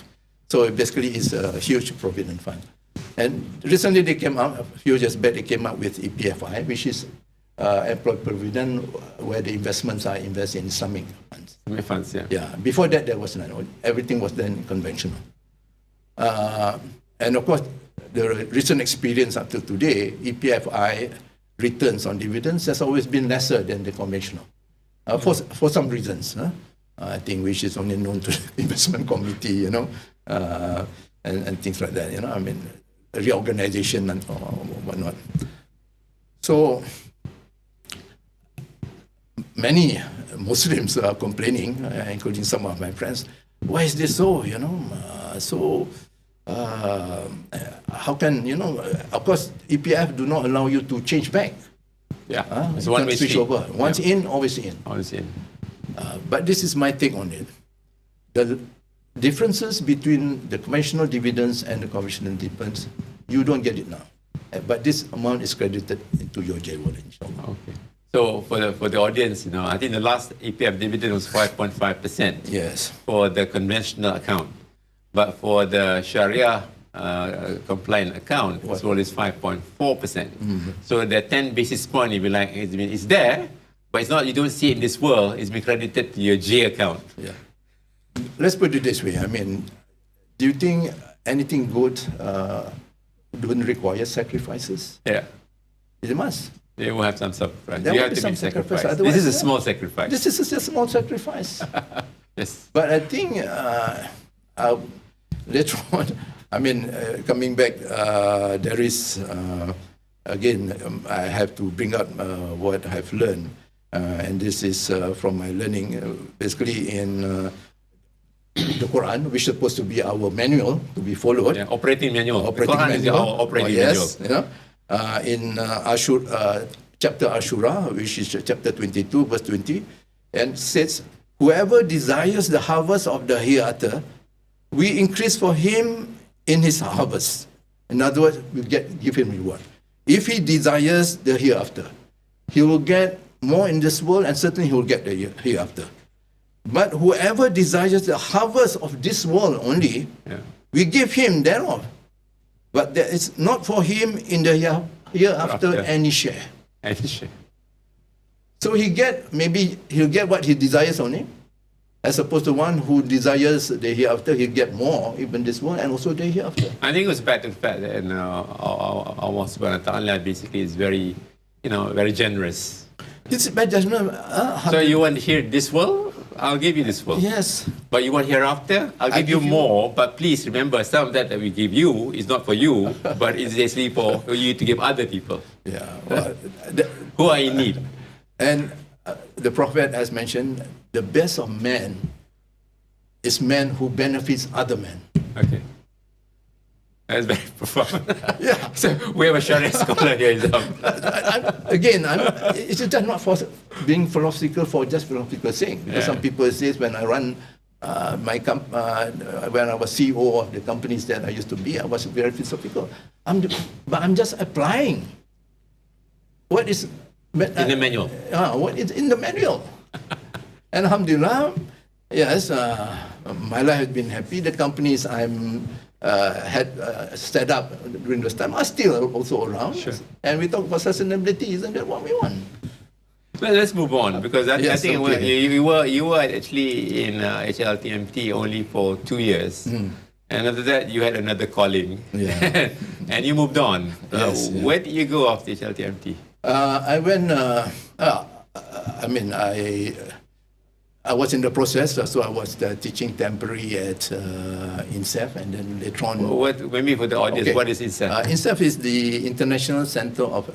C: So basically, it's a huge provident fund. And recently, they came out a few years back. They came out with EPFI, which is employee provident, where the investments are invested in Islamic funds.
B: Islamic funds, yeah.
C: Yeah. Before that, there was none. Everything was then conventional. And of course, the recent experience up to today, EPFI returns on dividends has always been lesser than the conventional, for some reasons. I think which is only known to the investment committee, and things like that. I mean, reorganization and whatnot. So many Muslims are complaining, including some of my friends, why is this so, how can, of course, EPF do not allow you to change back.
B: Yeah, it's
C: you
B: one
C: can't
B: way
C: switch
B: street.
C: over. Once in, always in.
B: Always in.
C: But this is my take on it. The differences between the conventional dividends and the conventional dividends, you don't get it now. But this amount is credited into your jailwall, inshallah.
B: Okay. So for the audience, I think the last EPF dividend was 5.5%.
C: Yes.
B: For the conventional account, but for the Shariah compliant account, as well, is 5.4%. So the 10 basis point, if you like, it's there, but it's not. You don't see it in this world. It's been credited to your J account.
C: Yeah. Let's put it this way. I mean, do you think anything good don't require sacrifices?
B: Yeah.
C: It must.
B: They will have some sacrifice.
C: There
B: You
C: will
B: have
C: be
B: to
C: some
B: make sacrifice.
C: sacrifice.
B: This is a
C: Otherwise,
B: small sacrifice.
C: This is a small sacrifice.
B: Yes.
C: But I think later on, I mean, coming back, there is, again, I have to bring up what I've learned. And this is from my learning, basically in the Quran, which is supposed to be our manual to be followed.
B: Yeah, operating manual.
C: Operating
B: Quran
C: manual.
B: is our operating manual.
C: Yes, in chapter Ashura, which is chapter 22, verse 20, and says, whoever desires the harvest of the hereafter, we increase for him in his harvest. In other words, we give him reward. If he desires the hereafter, he will get more in this world, and certainly he will get the hereafter. But whoever desires the harvest of this world only, we give him thereof. But there is not for him in the hereafter any share.
B: Any share.
C: So maybe he'll get what he desires only, as opposed to one who desires the hereafter, he'll get more, even this world, and also the hereafter.
B: I think it was back to the fact that Allah subhanahu wa ta'ala basically is very, very generous.
C: It's bad judgment.
B: So you want here this world? I'll give you this world.
C: Yes.
B: But you want hereafter? I'll give you more. But please remember, some of that we give you is not for you, but it's actually for you to give other people.
C: Yeah. Well,
B: who are in need.
C: And the Prophet has mentioned, the best of men is man who benefits other men.
B: Okay. That's very profound.
C: Yeah.
B: So we have a Shariah scholar here.
C: It's just not for being philosophical for just philosophical sake. Because some people say when I run when I was CEO of the companies that I used to be, I was very philosophical. But I'm just applying what is
B: in the manual.
C: What is in the manual. And alhamdulillah, yes, my life has been happy. The companies I'm had set up during this time are still also around. Sure. And we talk about sustainability. Isn't that what we want?
B: Well, let's move on, because I think you were actually in HLTMT only for 2 years. And after that, you had another calling. Yeah. And you moved on. Yes, where did you go after HLTMT?
C: I went, I was in the process, so I was teaching temporary at INCEIF, and then later on...
B: Maybe for the audience, what is INCEIF?
C: INCEIF is the International Center of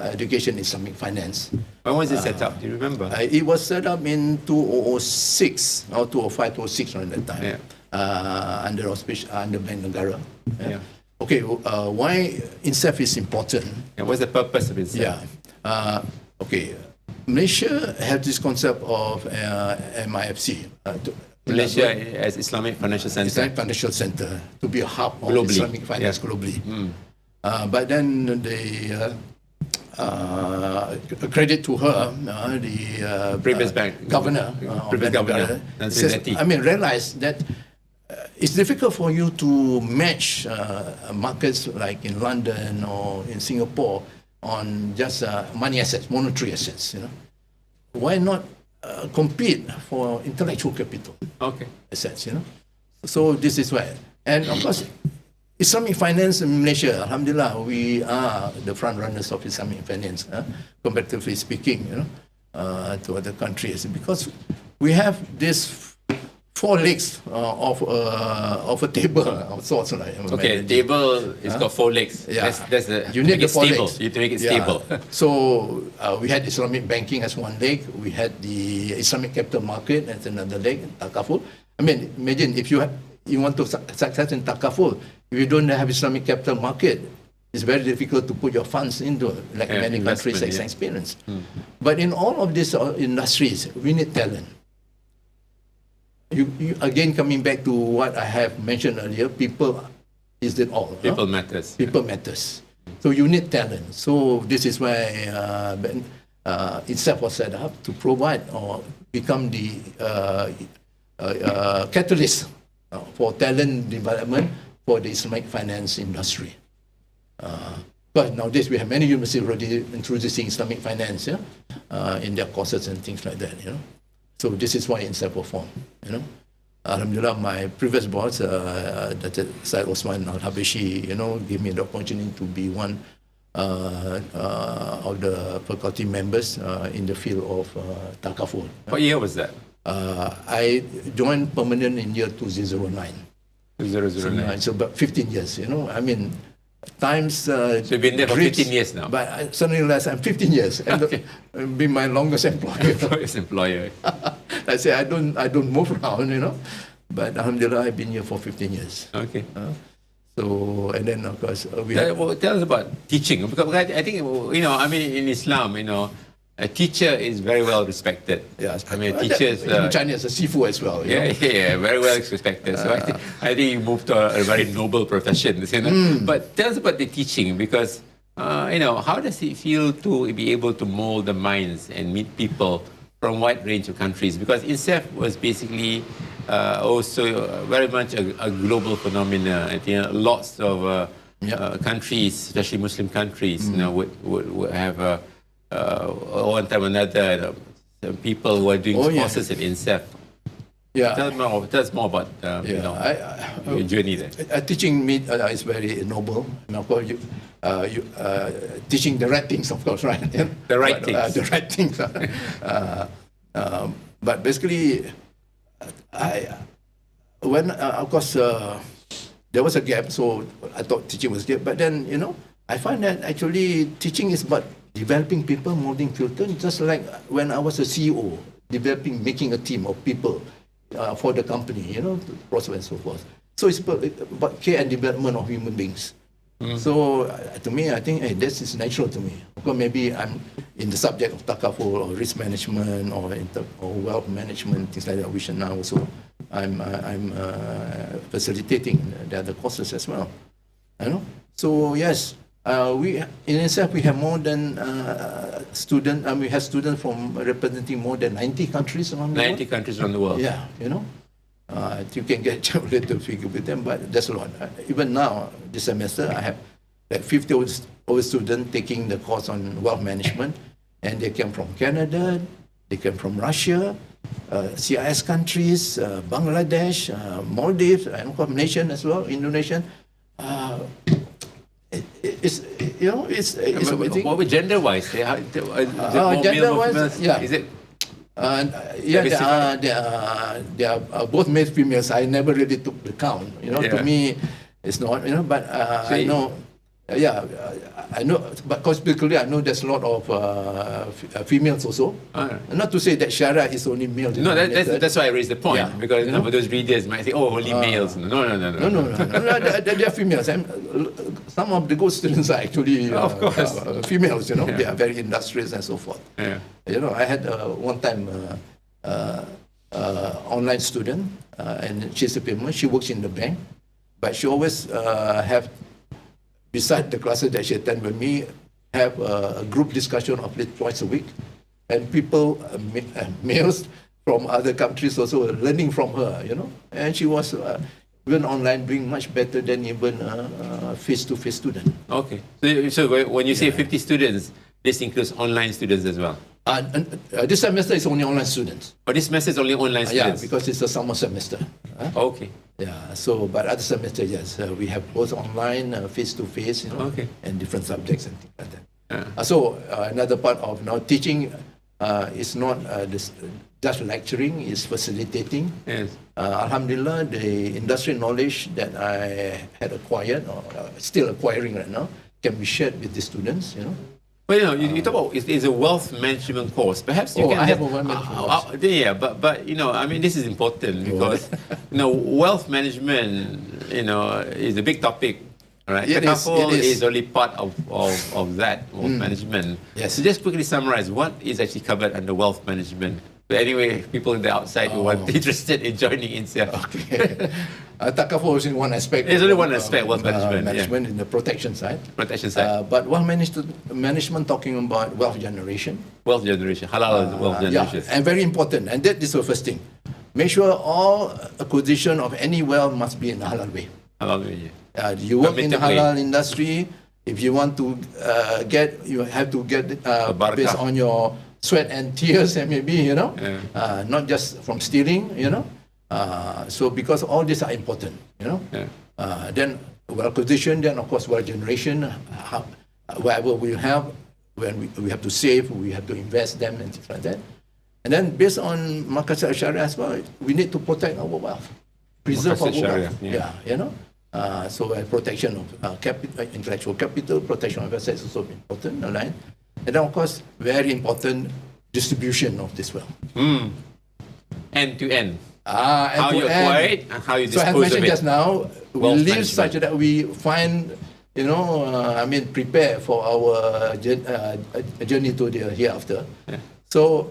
C: Education Islamic Finance.
B: When was it set up? Do you remember?
C: It was set up in 2006, or 2005, 2006 around that time, under Bank Negara. Yeah. Okay, why INCEIF is important?
B: And what's the purpose of INCEIF?
C: Yeah. Okay. Malaysia has this concept of MIFC.
B: Malaysia as Islamic Financial Center.
C: Islamic Financial Center, to be a hub of
B: Globally.
C: Islamic finance globally. But then credit to her, the
B: Previous bank.
C: governor,
B: Previous governor,
C: says,
B: Nancy.
C: realized that it's difficult for you to match markets like in London or in Singapore on just money assets, monetary assets. Why not compete for intellectual capital assets? So this is why, and of course, Islamic finance in Malaysia, alhamdulillah, we are the front runners of Islamic finance, comparatively speaking, to other countries, because we have this 4 legs of a table of sorts.
B: Okay, table is got 4 legs.
C: Yeah.
B: That's the,
C: you need the 4
B: stable.
C: legs.
B: You have to make it
C: Yeah.
B: stable.
C: So we had Islamic banking as one leg. We had the Islamic capital market as another leg, Takaful. Imagine if you want to success in Takaful, if you don't have Islamic capital market, it's very difficult to put your funds into, like many countries experience. But in all of these industries, we need talent. You again, coming back to what I have mentioned earlier, people is it all.
B: People matters.
C: People matters. So you need talent. So this is why INCEIF was set up to provide or become the catalyst for talent development for the Islamic finance industry. But nowadays we have many universities already introducing Islamic finance in their courses and things like that. So this is why INCEIF was formed. Alhamdulillah, my previous boss, Dr. Syed Osman Al-Habishi, gave me the opportunity to be one of the faculty members in the field of Takaful.
B: What year was that?
C: I joined permanent in year 2009.
B: 2009.
C: So about 15 years, times...
B: So you've been there for 15 years now?
C: But I suddenly realized I'm 15 years, and be my longest employer.
B: Employer.
C: I say I don't move around, but alhamdulillah, I've been here for 15 years.
B: Okay.
C: So, and then of course,
B: tell us about teaching, because I think, in Islam, a teacher is very well respected.
C: Yes.
B: Teachers...
C: in China, it's a sifu as well.
B: Yeah, very well respected. So I think you moved to a very noble profession. But tell us about the teaching, because, how does it feel to be able to mold the minds and meet people from a wide range of countries? Because INCEIF was basically also very much a global phenomenon. I think lots of countries, especially Muslim countries, would have one time or another people who are doing courses at INCEIF.
C: Yeah.
B: Tell us more about your journey there.
C: Teaching me is very noble. And of course, teaching the right things, of course, right?
B: The right things.
C: The right things. But basically, of course, there was a gap, so I thought teaching was gap. But then, I find that actually teaching is about developing people, molding filter, just like when I was a CEO, making a team of people for the company, to prosper and so forth. So it's about care and development of human beings. So to me, I think this is natural to me. Of course, maybe I'm in the subject of Takaful or risk management or wealth management, things like that, which now also I'm facilitating the other courses as well. So yes, we in INCEIF we have more than students. We have students from representing more than 90 countries around the world.
B: 90 countries around the world.
C: Yeah, you can get a little figure with them, but that's a lot. Even now, this semester, I have like 50 over students taking the course on wealth management, and they came from Canada, they came from Russia, CIS countries, Bangladesh, Maldives, and of course Malaysian as well, Indonesian.
B: What about gender-wise?
C: Gender-wise, yeah.
B: Is it?
C: They are both male females. I never really took the count. To me, it's not. But I know. I know. But conspiratorially, I know there's a lot of females also. Not to say that Shariah is only male.
B: No, that's why I raised the point, because some of those readers might say, "Oh, only males." No.
C: They are females. Some of the good students are actually females. They are very industrious and so forth. I had one time online student, and she's a payment. She works in the bank, but she always have, beside the classes that she attend with me, have a group discussion of least twice a week, and people, males from other countries also were learning from her, and she was even online doing much better than even face-to-face student.
B: Okay. So when you say 50 students, this includes online students as well?
C: This semester is only online students.
B: Oh, this semester is only online students?
C: Yeah, because it's a summer semester.
B: Okay.
C: Yeah, so, but other semester, yes, we have both online, face-to-face,
B: Okay.
C: and different subjects and things like that. So another part of now teaching is not just lecturing, is facilitating.
B: Yes.
C: Alhamdulillah, the industry knowledge that I had acquired, or still acquiring right now, can be shared with the students,
B: Well, you talk about it's a wealth management course. Perhaps you can.
C: I have a wealth management course.
B: Yeah, but I mean, this is important because wealth management, is a big topic. Right? Takaful is only part of that wealth management.
C: Yes.
B: So just quickly summarize what is actually covered under wealth management. But anyway, people on the outside who are interested in joining INCEIF.
C: Okay. Takaful is in one aspect.
B: It's only one aspect, wealth management.
C: Management in the protection side.
B: Protection side.
C: But wealth management talking about wealth generation.
B: Wealth generation, halal wealth generation.
C: Yeah, and very important. And that is the first thing. Make sure all acquisition of any wealth must be in a halal way.
B: Halal way, yeah.
C: You work in the halal industry. If you want to you have to get based on your sweat and tears, and maybe not just from stealing, So because all these are important, Then wealth acquisition, then of course wealth generation. Whatever we have, when we have to save, we have to invest them and things like that. And then based on Maqasid Shariah as well, we need to protect our wealth, preserve our wealth. Yeah, so protection of intellectual capital, protection of assets is also important, right? And then of course, very important, distribution of this wealth.
B: End to end.
C: How
B: you acquire it and how you dispose of it.
C: So I mentioned just now, we live
B: management.
C: such that we find, prepare for our journey to the hereafter.
B: Yeah.
C: So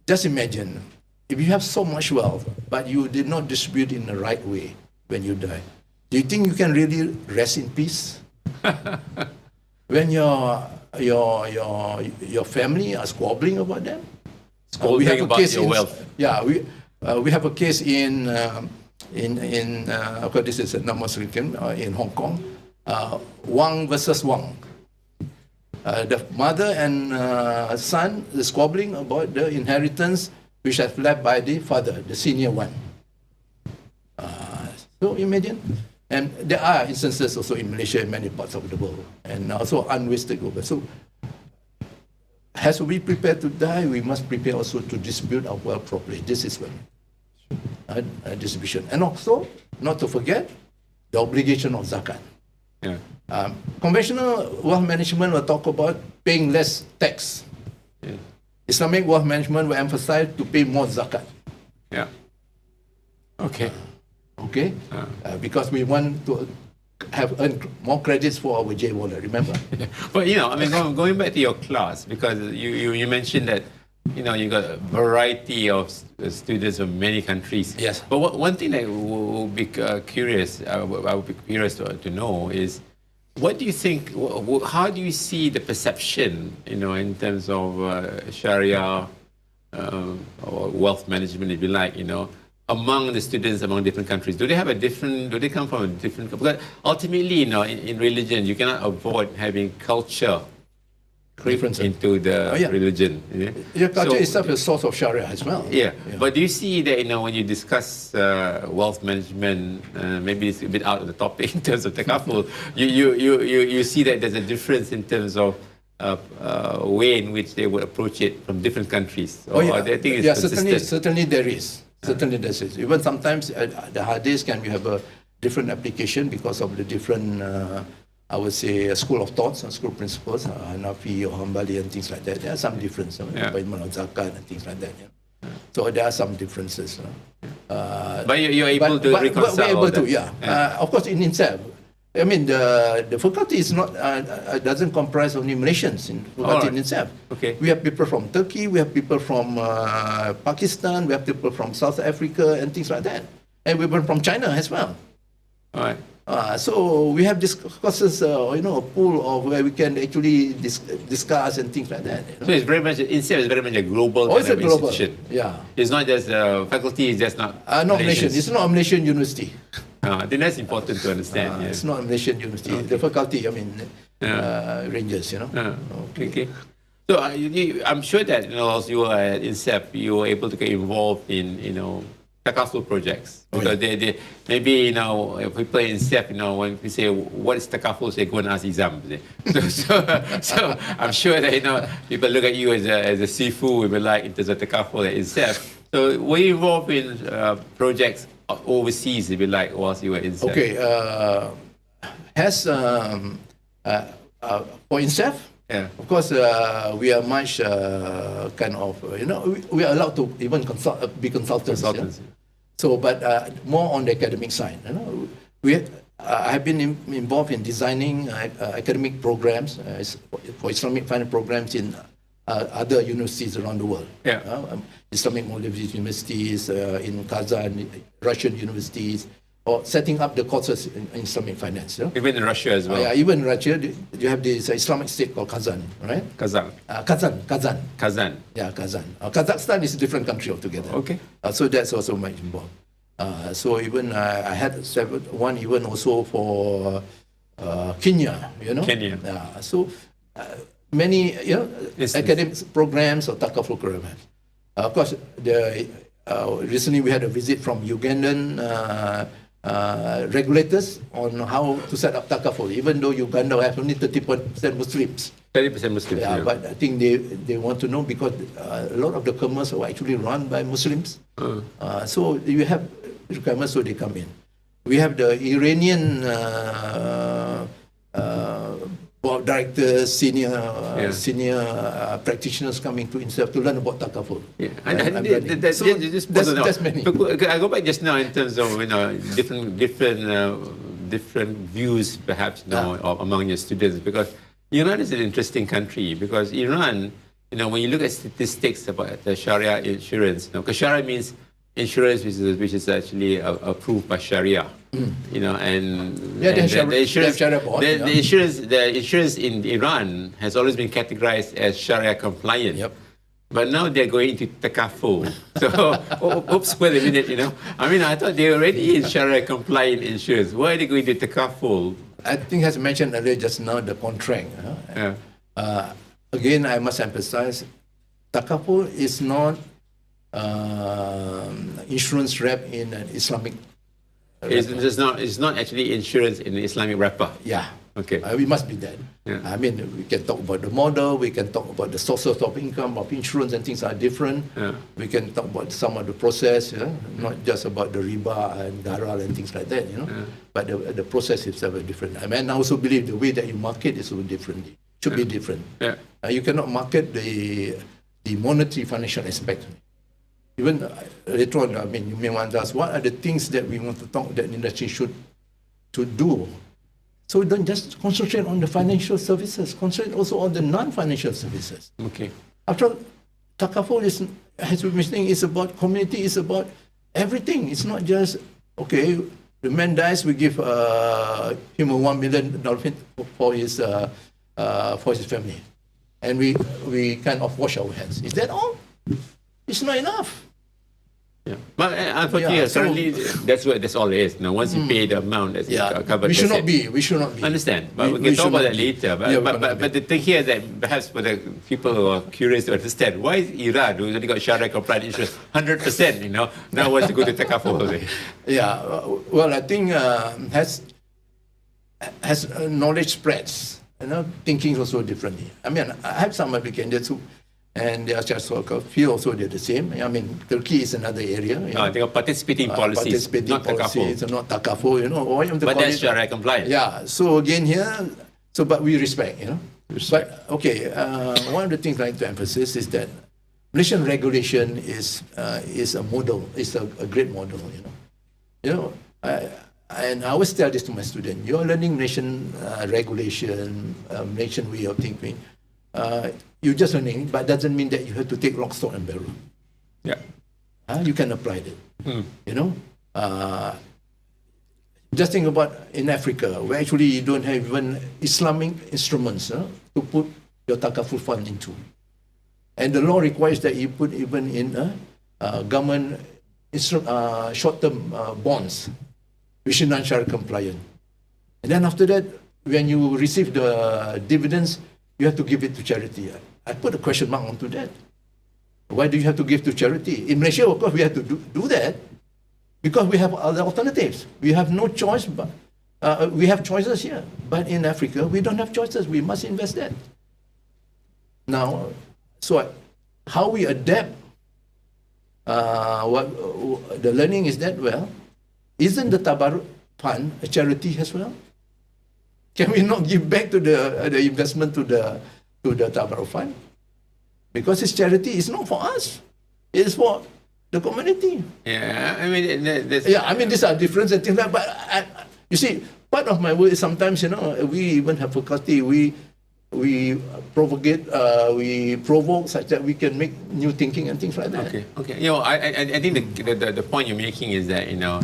C: just imagine, if you have so much wealth, but you did not distribute in the right way when you die, do you think you can really rest in peace? When your family are squabbling about them?
B: We have a case your wealth.
C: Yeah, we have a case in this is a non-Muslim in Hong Kong, Wang versus Wang. The mother and son is squabbling about the inheritance which has left by the father, the senior one. So imagine, and there are instances also in Malaysia and many parts of the world, and also unwasted over. So as we prepare to die, we must prepare also to distribute our wealth properly. This is when distribution. And also, not to forget, the obligation of zakat.
B: Yeah.
C: Conventional wealth management will talk about paying less tax.
B: Yeah.
C: Islamic wealth management will emphasize to pay more zakat.
B: Yeah. Okay.
C: Okay? Because we want to have earned more credits for our J wallet, remember?
B: But going back to your class, because you mentioned that you got a variety of students from many countries.
C: Yes.
B: But one thing that will be curious, I would be curious to know is, what do you think? How do you see the perception, in terms of Shariah or wealth management, if you like, among the students among different countries? Do they come from a different? Because ultimately, in religion, you cannot avoid having culture creep into the religion.
C: Your culture itself is a source of Sharia as well.
B: Yeah. But do you see that, when you discuss wealth management, maybe it's a bit out of the topic in terms of Takaful, you see that there's a difference in terms of way in which they would approach it from different countries?
C: Certainly there is. Certainly there is. Even sometimes the hadith can have a different application because of the different, I would say, school of thoughts and school principles, Hanafi or Hanbali and things like that. There are some differences, payment of zakat and things like that. So there are some differences.
B: But you're able to reconcile
C: we're able to, Of course, in INCEIF, I mean, the faculty is not doesn't comprise only Malaysians in faculty in INCEIF.
B: Okay.
C: We have people from Turkey, we have people from Pakistan, we have people from South Africa and things like that, and we were from China as well.
B: All right.
C: So we have this courses, a pool of where we can actually discuss and things like that.
B: So it's very much INCEIF is very much a global
C: It's a global
B: institution.
C: Yeah.
B: It's not just faculty is just not.
C: Not Malaysian. It's not a Malaysian university.
B: I think that's important to understand.
C: It's not a Malaysian university. The faculty, ranges.
B: Okay. So I'm sure that as you were at INCEIF, you were able to get involved in Takaful projects, because they maybe if people in INCEIF, when we say what is Takaful, they go and ask Izam. So I'm sure that people look at you as a sifu, we like in terms of Takaful at INCEIF. So were you involved in projects overseas, if you like, whilst you were in INCEIF?
C: Okay. For INCEIF, of course, we are much we are allowed to even be consultants. So, but more on the academic side. I have been involved in designing academic programs for Islamic finance programs in other universities around the world. Islamic universities in Kazan, Russian universities, or setting up the courses in Islamic finance.
B: Even in Russia as well.
C: Even in Russia, you have this Islamic state called Kazan, right?
B: Kazan.
C: Kazan. Yeah, Kazan. Kazakhstan is a different country altogether.
B: Okay.
C: So that's also much involved. So even I had one even also for Kenya,
B: Kenya.
C: So many academic programs or Takaful programs. Of course, recently we had a visit from Ugandan regulators on how to set up Takaful, even though Uganda has only 30% Muslims.
B: 30% Muslims.
C: Yeah, but I think they want to know because a lot of the commerce are actually run by Muslims. So you have requirements, so they come in. We have the Iranian board directors, senior practitioners coming to INCEIF to learn about Takaful. That's many.
B: I go back just now in terms of different views perhaps among your students, because Iran is an interesting country, because Iran, when you look at statistics about the Shariah insurance, because Shariah means insurance which is actually approved by Shariah. The insurance in Iran has always been categorized as Sharia compliant.
C: Yep.
B: But now they're going to Takaful. So, oops, wait a minute, I thought they were already in Sharia compliant insurance. Why are they going to Takaful?
C: I think as mentioned earlier just now, the contract. Again, I must emphasize, Takaful is not insurance rep in an Islamic.
B: It's not actually insurance in the Islamic wrapper.
C: Yeah.
B: Okay.
C: We must be that.
B: Yeah.
C: We can talk about the model, we can talk about the sources of income of insurance, and things are different.
B: Yeah.
C: We can talk about some of the process, not just about the riba and daral and things like that, But the process is very different. I also believe the way that you market is so differently. Should be different.
B: Yeah.
C: You cannot market the monetary financial aspect. Even later on, you may want to ask, what are the things that we want to talk that the industry should do? So don't just concentrate on the financial services, concentrate also on the non-financial services.
B: Okay.
C: After all, Takaful is about community, it's about everything. It's not just, okay, the man dies, we give him a $1 million for his family. And we kind of wash our hands. Is that all? It's not enough.
B: Yeah. But unfortunately, currently, that's all it is. Now, once you pay the amount, that's covered.
C: We should not be.
B: Understand, but we can talk about that later. But the thing here that perhaps for the people who are curious to understand, why is Iran, who's only got Sharia compliant insurance, 100%, now wants to go to Takaful?
C: Yeah, well, I think as knowledge spreads, thinking also differently. I have some applicants who, and they are just feel also they're the same. Turkey is another area.
B: They are participating policies, not Takaful.
C: Not Takaful,
B: But that's Sharia compliant.
C: Yeah. So again here, but we respect, But okay, one of the things I like to emphasize is that Malaysian regulation is a model. It's a great model, and I always tell this to my students, you're learning nation regulation, nation way of thinking. You're just learning, but doesn't mean that you have to take lock, stock, and barrel.
B: Yeah.
C: You can apply it. You know, just think about in Africa, where actually you don't have even Islamic instruments to put your Takaful fund into. And the law requires that you put even in government short-term bonds, which is non-Shariah compliant. And then after that, when you receive the dividends, you have to give it to charity. I put a question mark onto that. Why do you have to give to charity? In Malaysia, of course, we have to do that because we have other alternatives. We have no choice, but we have choices here. But in Africa, we don't have choices. We must invest that. Now, so how we adapt what the learning is that, well, isn't the Tabarruk fund a charity as well? Can we not give back to the investment to the Tabarruk fund? Because it's charity, it's not for us. It's for the community.
B: Yeah, I mean, there's...
C: Yeah, I mean, these are different and things like that. But you see, part of my work is sometimes, you know, we even have faculty, we propagate, we provoke such that we can make new thinking and things like that.
B: Okay. You know, I think the point you're making is that, you know,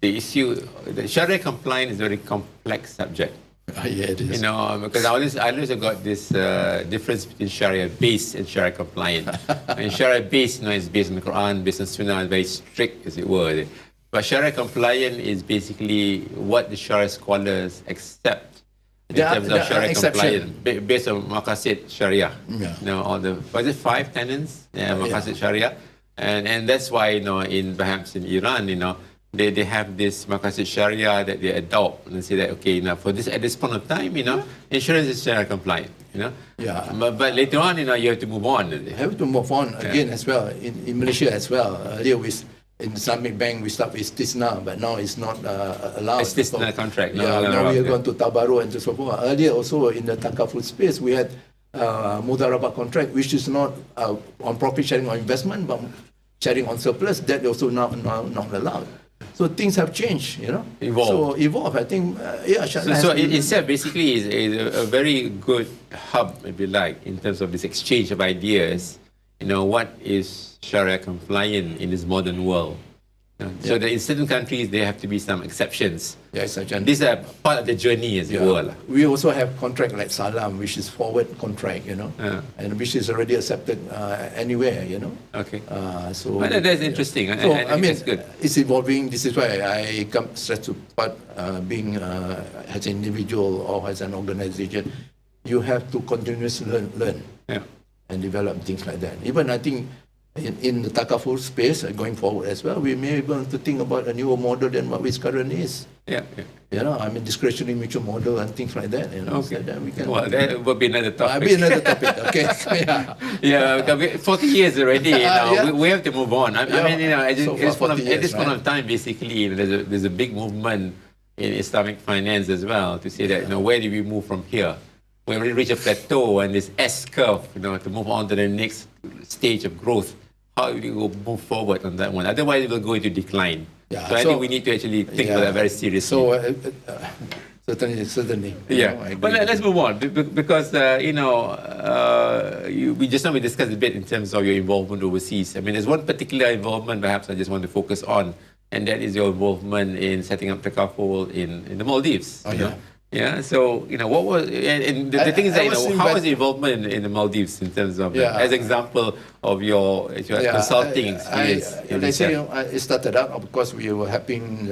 B: the issue, the Shariah compliance is a very complex subject.
C: Yeah, it is.
B: You know, because I always got this difference between Shariah based and Shariah compliant. And Shariah based, you know, is based on the Quran, based on Sunnah, very strict, as it were. But Shariah compliant is basically what the Shariah scholars accept in terms of Shariah compliant, based on Maqasid Shariah.
C: Yeah.
B: You know, all the, was it 5 tenets? Yeah, Maqasid Shariah. And that's why, you know, perhaps in Iran, you know, they have this Maqasid Shariah that they adopt and say that, okay, now for this, at this point of time, you know, insurance is Shariah compliant, you know.
C: Yeah.
B: But later on, you know, you have to move on.
C: You have to move on again as well, in Malaysia as well. Earlier in Islamic Bank, we start with Istisna, but now it's not allowed.
B: Istisna contract.
C: Now we are going to Tabarruk and so forth. Earlier also in the Takaful space, we had Mudarabah contract, which is not on profit sharing or investment, but sharing on surplus. That also now not allowed. So things have changed, you know. So evolve. I think,
B: So INCEIF basically is a very good hub, if you like, in terms of this exchange of ideas. You know, what is Shariah compliant in this modern world? So that in certain countries, there have to be some exceptions.
C: Yeah, exception.
B: These are part of the journey, as it were.
C: We also have contract like Salam, which is forward contract, you know, and which is already accepted anywhere, you know.
B: Okay.
C: So
B: that's interesting.
C: So I mean,
B: that's good.
C: It's evolving. This is why I come straight to part being as an individual or as an organization, you have to continuously learn and develop things like that. Even I think in the Takaful space going forward as well, we may be able to think about a newer model than what which currently is.
B: Yeah.
C: You know, I mean, discretionary mutual model and things like that. You know,
B: okay.
C: So that we can.
B: Well, that will be another topic.
C: Be another topic. Okay.
B: Yeah. 40 years already. You know, we have to move on. I mean, you know, at this point of time, basically, there's a big movement in Islamic finance as well to say that, you know, where do we move from here? When we reach a plateau and this S curve, you know, to move on to the next stage of growth. How do you move forward on that one? Otherwise, it will go into decline. Yeah, so I think we need to actually think about that very seriously.
C: So certainly.
B: Yeah, but let's move on because you know we discussed a bit in terms of your involvement overseas. I mean, there's one particular involvement perhaps I just want to focus on, and that is your involvement in setting up Takaful in the Maldives. Yeah, so, you know, what was, and the thing is that, you know, how was the involvement in the Maldives in terms of, as an example of your consulting experience?
C: It started out, of course, we were helping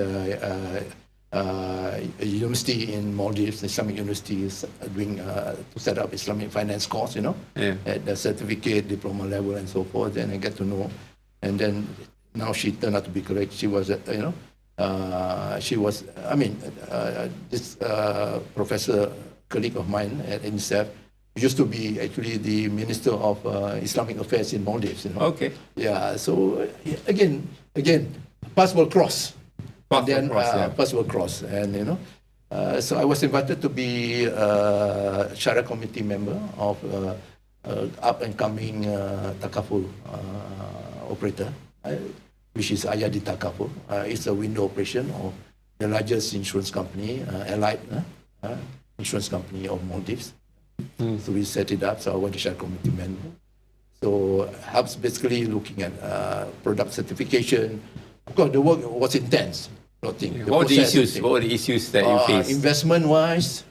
C: a university in Maldives, Islamic University, doing to set up Islamic finance course, you know, at the certificate, diploma level and so forth, and I get to know. And then now she turned out to be correct. She was, this professor, colleague of mine at INCEIF, used to be actually the Minister of Islamic Affairs in Maldives. You know?
B: Okay.
C: Yeah, so again, paths will cross. Paths will cross. And, you know, so I was invited to be a Shariah committee member of up-and-coming Takaful operator, which is Ayadi Takaful. It's a window operation of the largest insurance company, allied insurance company of Maldives. So we set it up. So I was the share committee member. So helps basically looking at product certification. Of course, the work was intense.
B: What were the issues that you faced?
C: Investment-wise,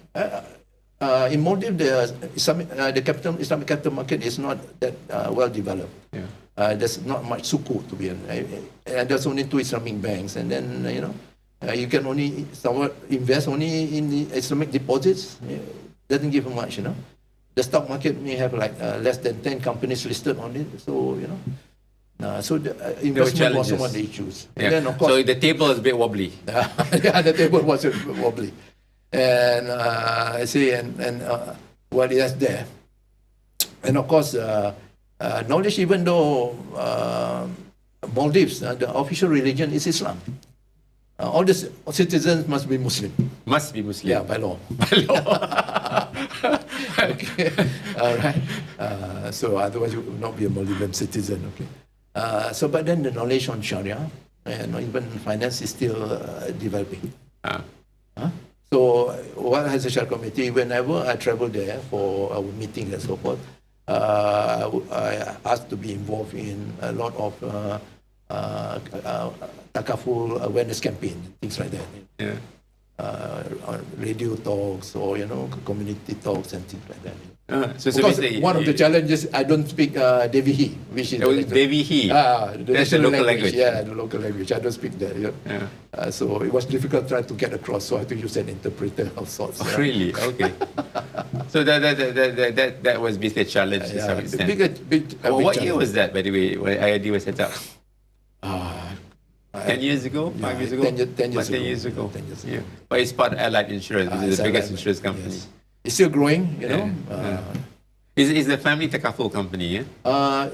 C: in Maldives, the Islamic capital market is not that well developed. There's not much sukuk to be honest. And there's only 2 Islamic banks, and then you can only somewhat invest only in the Islamic deposits. Doesn't give much, The stock market may have like less than 10 companies listed on it, so so the investment was one of the issues.
B: Yeah.
C: And then of course,
B: so the table is a bit wobbly.
C: Yeah, the table was a bit wobbly, and I see, and what is there, and of course, knowledge. Even though Maldives, the official religion is Islam. All the citizens must be Muslim.
B: Must be Muslim.
C: Yeah, by law. By law. Okay. All right. So otherwise you would not be a Maldivian citizen. Okay. But then the knowledge on Shariah and even finance is still developing. So what has the Shariah committee? Whenever I travel there for our meetings and so forth, I asked to be involved in a lot of Takaful awareness campaign, things like that.
B: Yeah.
C: Radio talks or community talks and things like that.
B: So
C: one of the challenges, I don't speak Devihi, which is
B: Devihi.
C: The
B: That's the local language.
C: Yeah, the local language. I don't speak that. So it was difficult trying to get across. So I had to use an interpreter of sorts.
B: Oh, really? Okay. So that was basically a challenge to some extent. What year was that, by the way, when IID was set up? 10 years ago? 5 years ago?
C: 10
B: years ago. Yeah. But it's part of Allied Insurance, which is the biggest insurance company.
C: Yes. It's still growing,
B: Is the family Takaful company, yeah?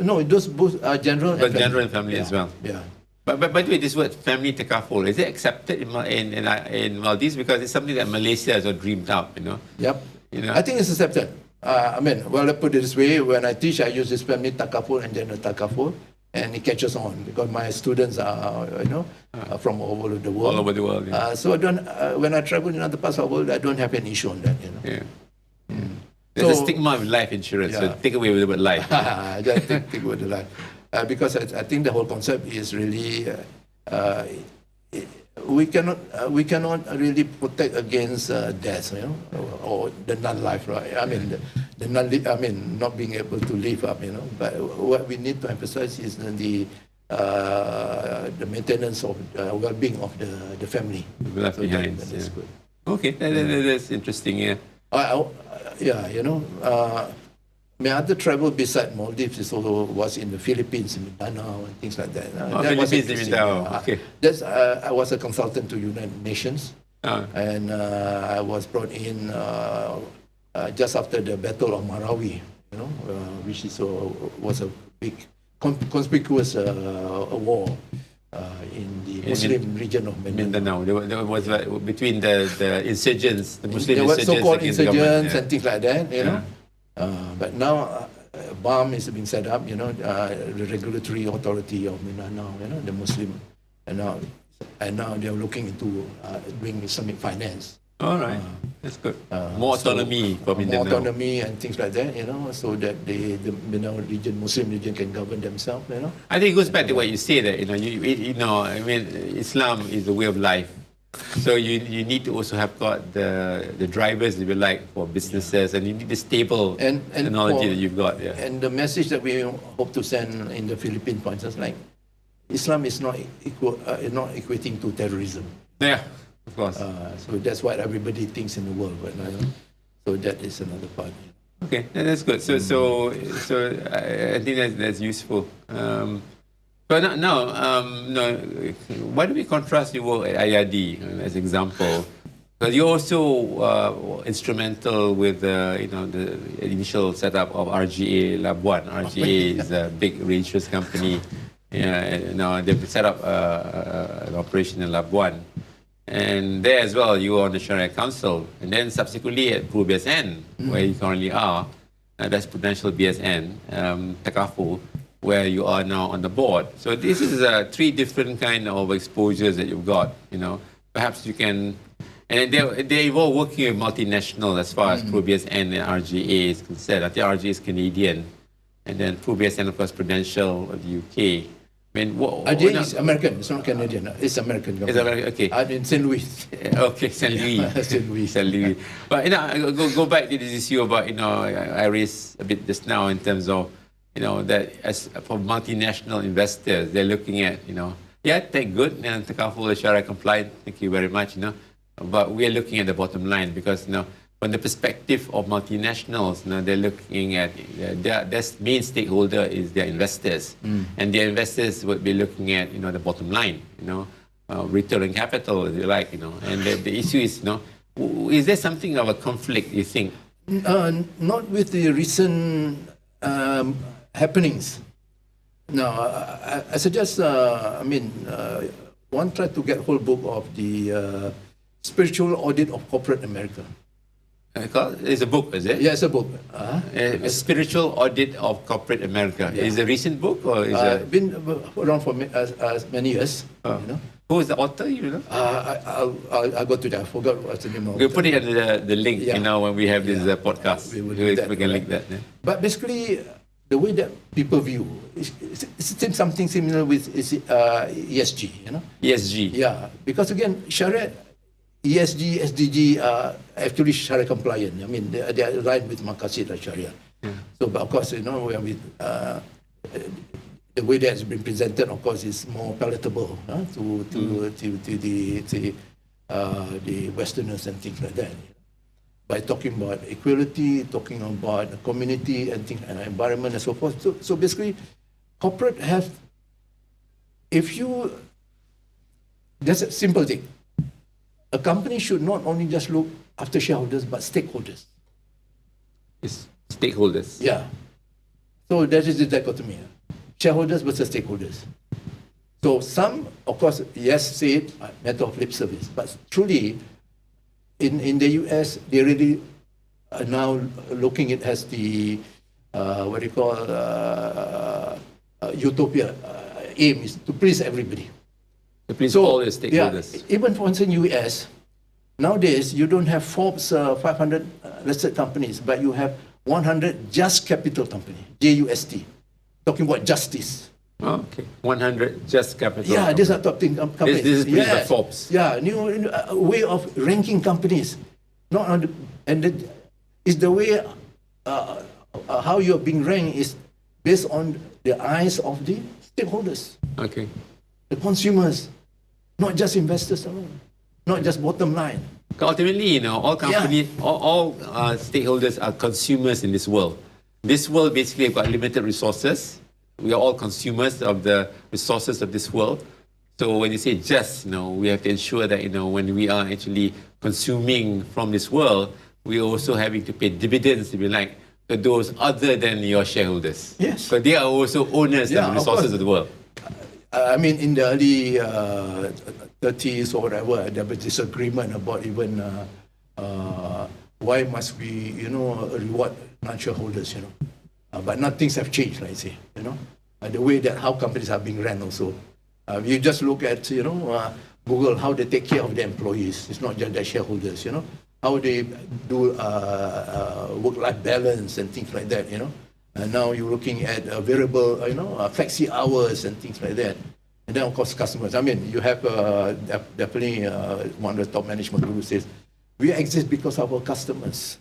C: No, those both are general
B: but general and family as well.
C: Yeah.
B: But by the way, this word family Takaful, is it accepted in Maldives? Because it's something that Malaysia has dreamed up,
C: Yep. I think it's accepted. I put it this way, when I teach, I use this family Takaful and general Takaful. And it catches on because my students are, from all over the world.
B: All over the world. Yeah.
C: So I don't. When I travel in other parts of the world, I don't have an issue on that.
B: Yeah. There's a stigma of life insurance. So take away with the word life.
C: Just take away the life, because I think the whole concept is really we cannot really protect against death, or the non-life, right? Not being able to live up, But what we need to emphasize is the maintenance of well-being of the family.
B: Left behind. That's good. Okay, that's interesting. Yeah.
C: My other travel beside Maldives was in the Philippines, in Mindanao, and things like that.
B: Philippines, Mindanao. Okay.
C: I was a consultant to United Nations, and I was brought in just after the Battle of Marawi, which was a big, conspicuous war in the Muslim region of Mindanao.
B: There was between the insurgents, the Muslim insurgents,
C: so-called insurgents and things like that, But now, BAM is being set up, the regulatory authority of Mindanao, the Muslim, and now they're looking into doing Islamic finance.
B: All right, that's good. More autonomy for Mindanao.
C: More autonomy and things like that, so that the Mindanao region, Muslim region, can govern themselves,
B: I think it goes back to what you say that Islam is the way of life. So you need to also have got the drivers, if you like, for businesses, and you need the stable technology that you've got. Yeah.
C: And the message that we hope to send in the Philippines points is like, Islam is not equating to terrorism.
B: Yeah, of course.
C: So that's what everybody thinks in the world, but so that is another part.
B: Okay, that's good. So I think that's useful. But now, why do we contrast your work at IID as an example? Because you're also instrumental with the initial setup of RGA Labuan. RGA is a big reinsurance company. They've set up an operation in Labuan. And there as well, you are on the Shariah Council. And then subsequently at Pro BSN, where you currently are, that's Prudential BSN, Takaful, where you are now on the board. So this is 3 different kind of exposures that you've got, perhaps you can, and they're involved working with multinational as far as ProBSN and RGA is concerned. I think RGA is Canadian, and then ProBSN, of course, Prudential of the UK. I mean,
C: RGA is American, it's not Canadian. It's American.
B: It's American, okay.
C: I'm in St. Louis.
B: Okay, St. Louis.
C: St. Louis.
B: St. Louis. But, go back to this issue about, I raised a bit just now in terms of, that as for multinational investors, they're looking at, yeah, take good, Takaful, Shariah compliant, thank you very much, but we are looking at the bottom line because, from the perspective of multinationals, they're looking at their main stakeholder is their investors, and their investors would be looking at the bottom line, return on capital, if you like, and the issue is there something of a conflict, you think?
C: Not with the recent happenings. No, I suggest. One tried to get whole book of the Spiritual Audit of Corporate America.
B: It's a book, is it?
C: Yeah, it's a book.
B: A Spiritual Audit of Corporate America. Yeah. Is it a recent book or is it?
C: Been around for many years.
B: Who is the author?
C: I'll go to that. I forgot what's the name of.
B: We'll put it under the link. When we have this podcast, we can link that. Yeah.
C: But basically, the way that people view it seems something similar with ESG.
B: ESG.
C: Yeah, because again, Shariah. ESG, SDG are actually Shariah compliant. They are aligned with Maqasid or Shariah. So, but of course, when we, the way that has been presented, of course, is more palatable to the Westerners and things like that. By talking about equality, talking about the community and things, and environment and so forth. So basically, corporate have, there's a simple thing. A company should not only just look after shareholders, but stakeholders.
B: It's stakeholders.
C: Yeah. So that is the dichotomy. Shareholders versus stakeholders. So some, of course, yes, say it, matter of lip service. But truly, in the US, they really are now looking at it as the, utopia. Aim is to please everybody.
B: To please all the stakeholders.
C: Yeah, even for instance, US, nowadays you don't have Forbes 500 listed companies, but you have 100 just capital company, JUST, talking about justice.
B: Oh, okay. 100 just capital.
C: Yeah, these are top 10 companies.
B: This is pretty much Forbes.
C: Yeah, new way of ranking companies. It's the way how you're being ranked is based on the eyes of the stakeholders.
B: Okay.
C: The consumers. Not just investors alone, not just bottom line.
B: Ultimately, all companies, all stakeholders are consumers in this world. This world basically have got limited resources. We are all consumers of the resources of this world. So when you say just, we have to ensure that, when we are actually consuming from this world, we are also having to pay dividends, if you like, to those other than your shareholders.
C: Yes.
B: But they are also owners of the resources of the world.
C: In the early 30s or whatever, there was disagreement about even why must we, reward non-shareholders, but nothing have changed, like I say, the way that how companies are being run also. You just look at, Google, how they take care of their employees. It's not just their shareholders, how they do work-life balance and things like that, And now you're looking at variable, flexi hours and things like that. And then, of course, customers. You have definitely one of the top management who says, we exist because of our customers.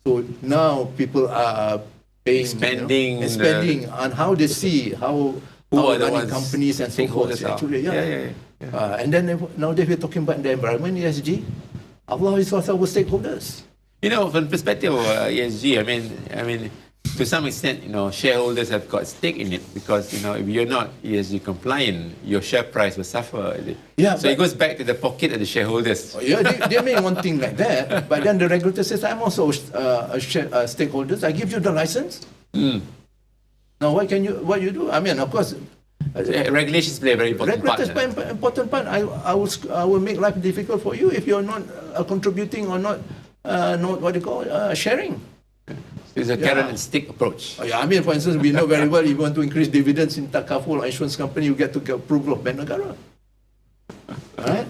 C: So now people are paying, spending on how they see how running companies and so forth. Actually, and then nowadays we're talking about the environment, ESG. Allah is also our stakeholders.
B: From the perspective of ESG, I mean, to some extent, shareholders have got stake in it because, if you're not ESG compliant, your share price will suffer.
C: Yeah,
B: so it goes back to the pocket of the shareholders.
C: Yeah, they may want things like that, but then the regulator says, I'm also a stakeholder. I give you the license. Now, what you do? Of course,
B: regulations play a very important part.
C: Regulators play an important part. I will make life difficult for you if you're not contributing or not sharing.
B: It's a carrot and stick approach.
C: For instance, we know very well if you want to increase dividends in Takaful or insurance company, you get to get approval of Bank Negara. Right?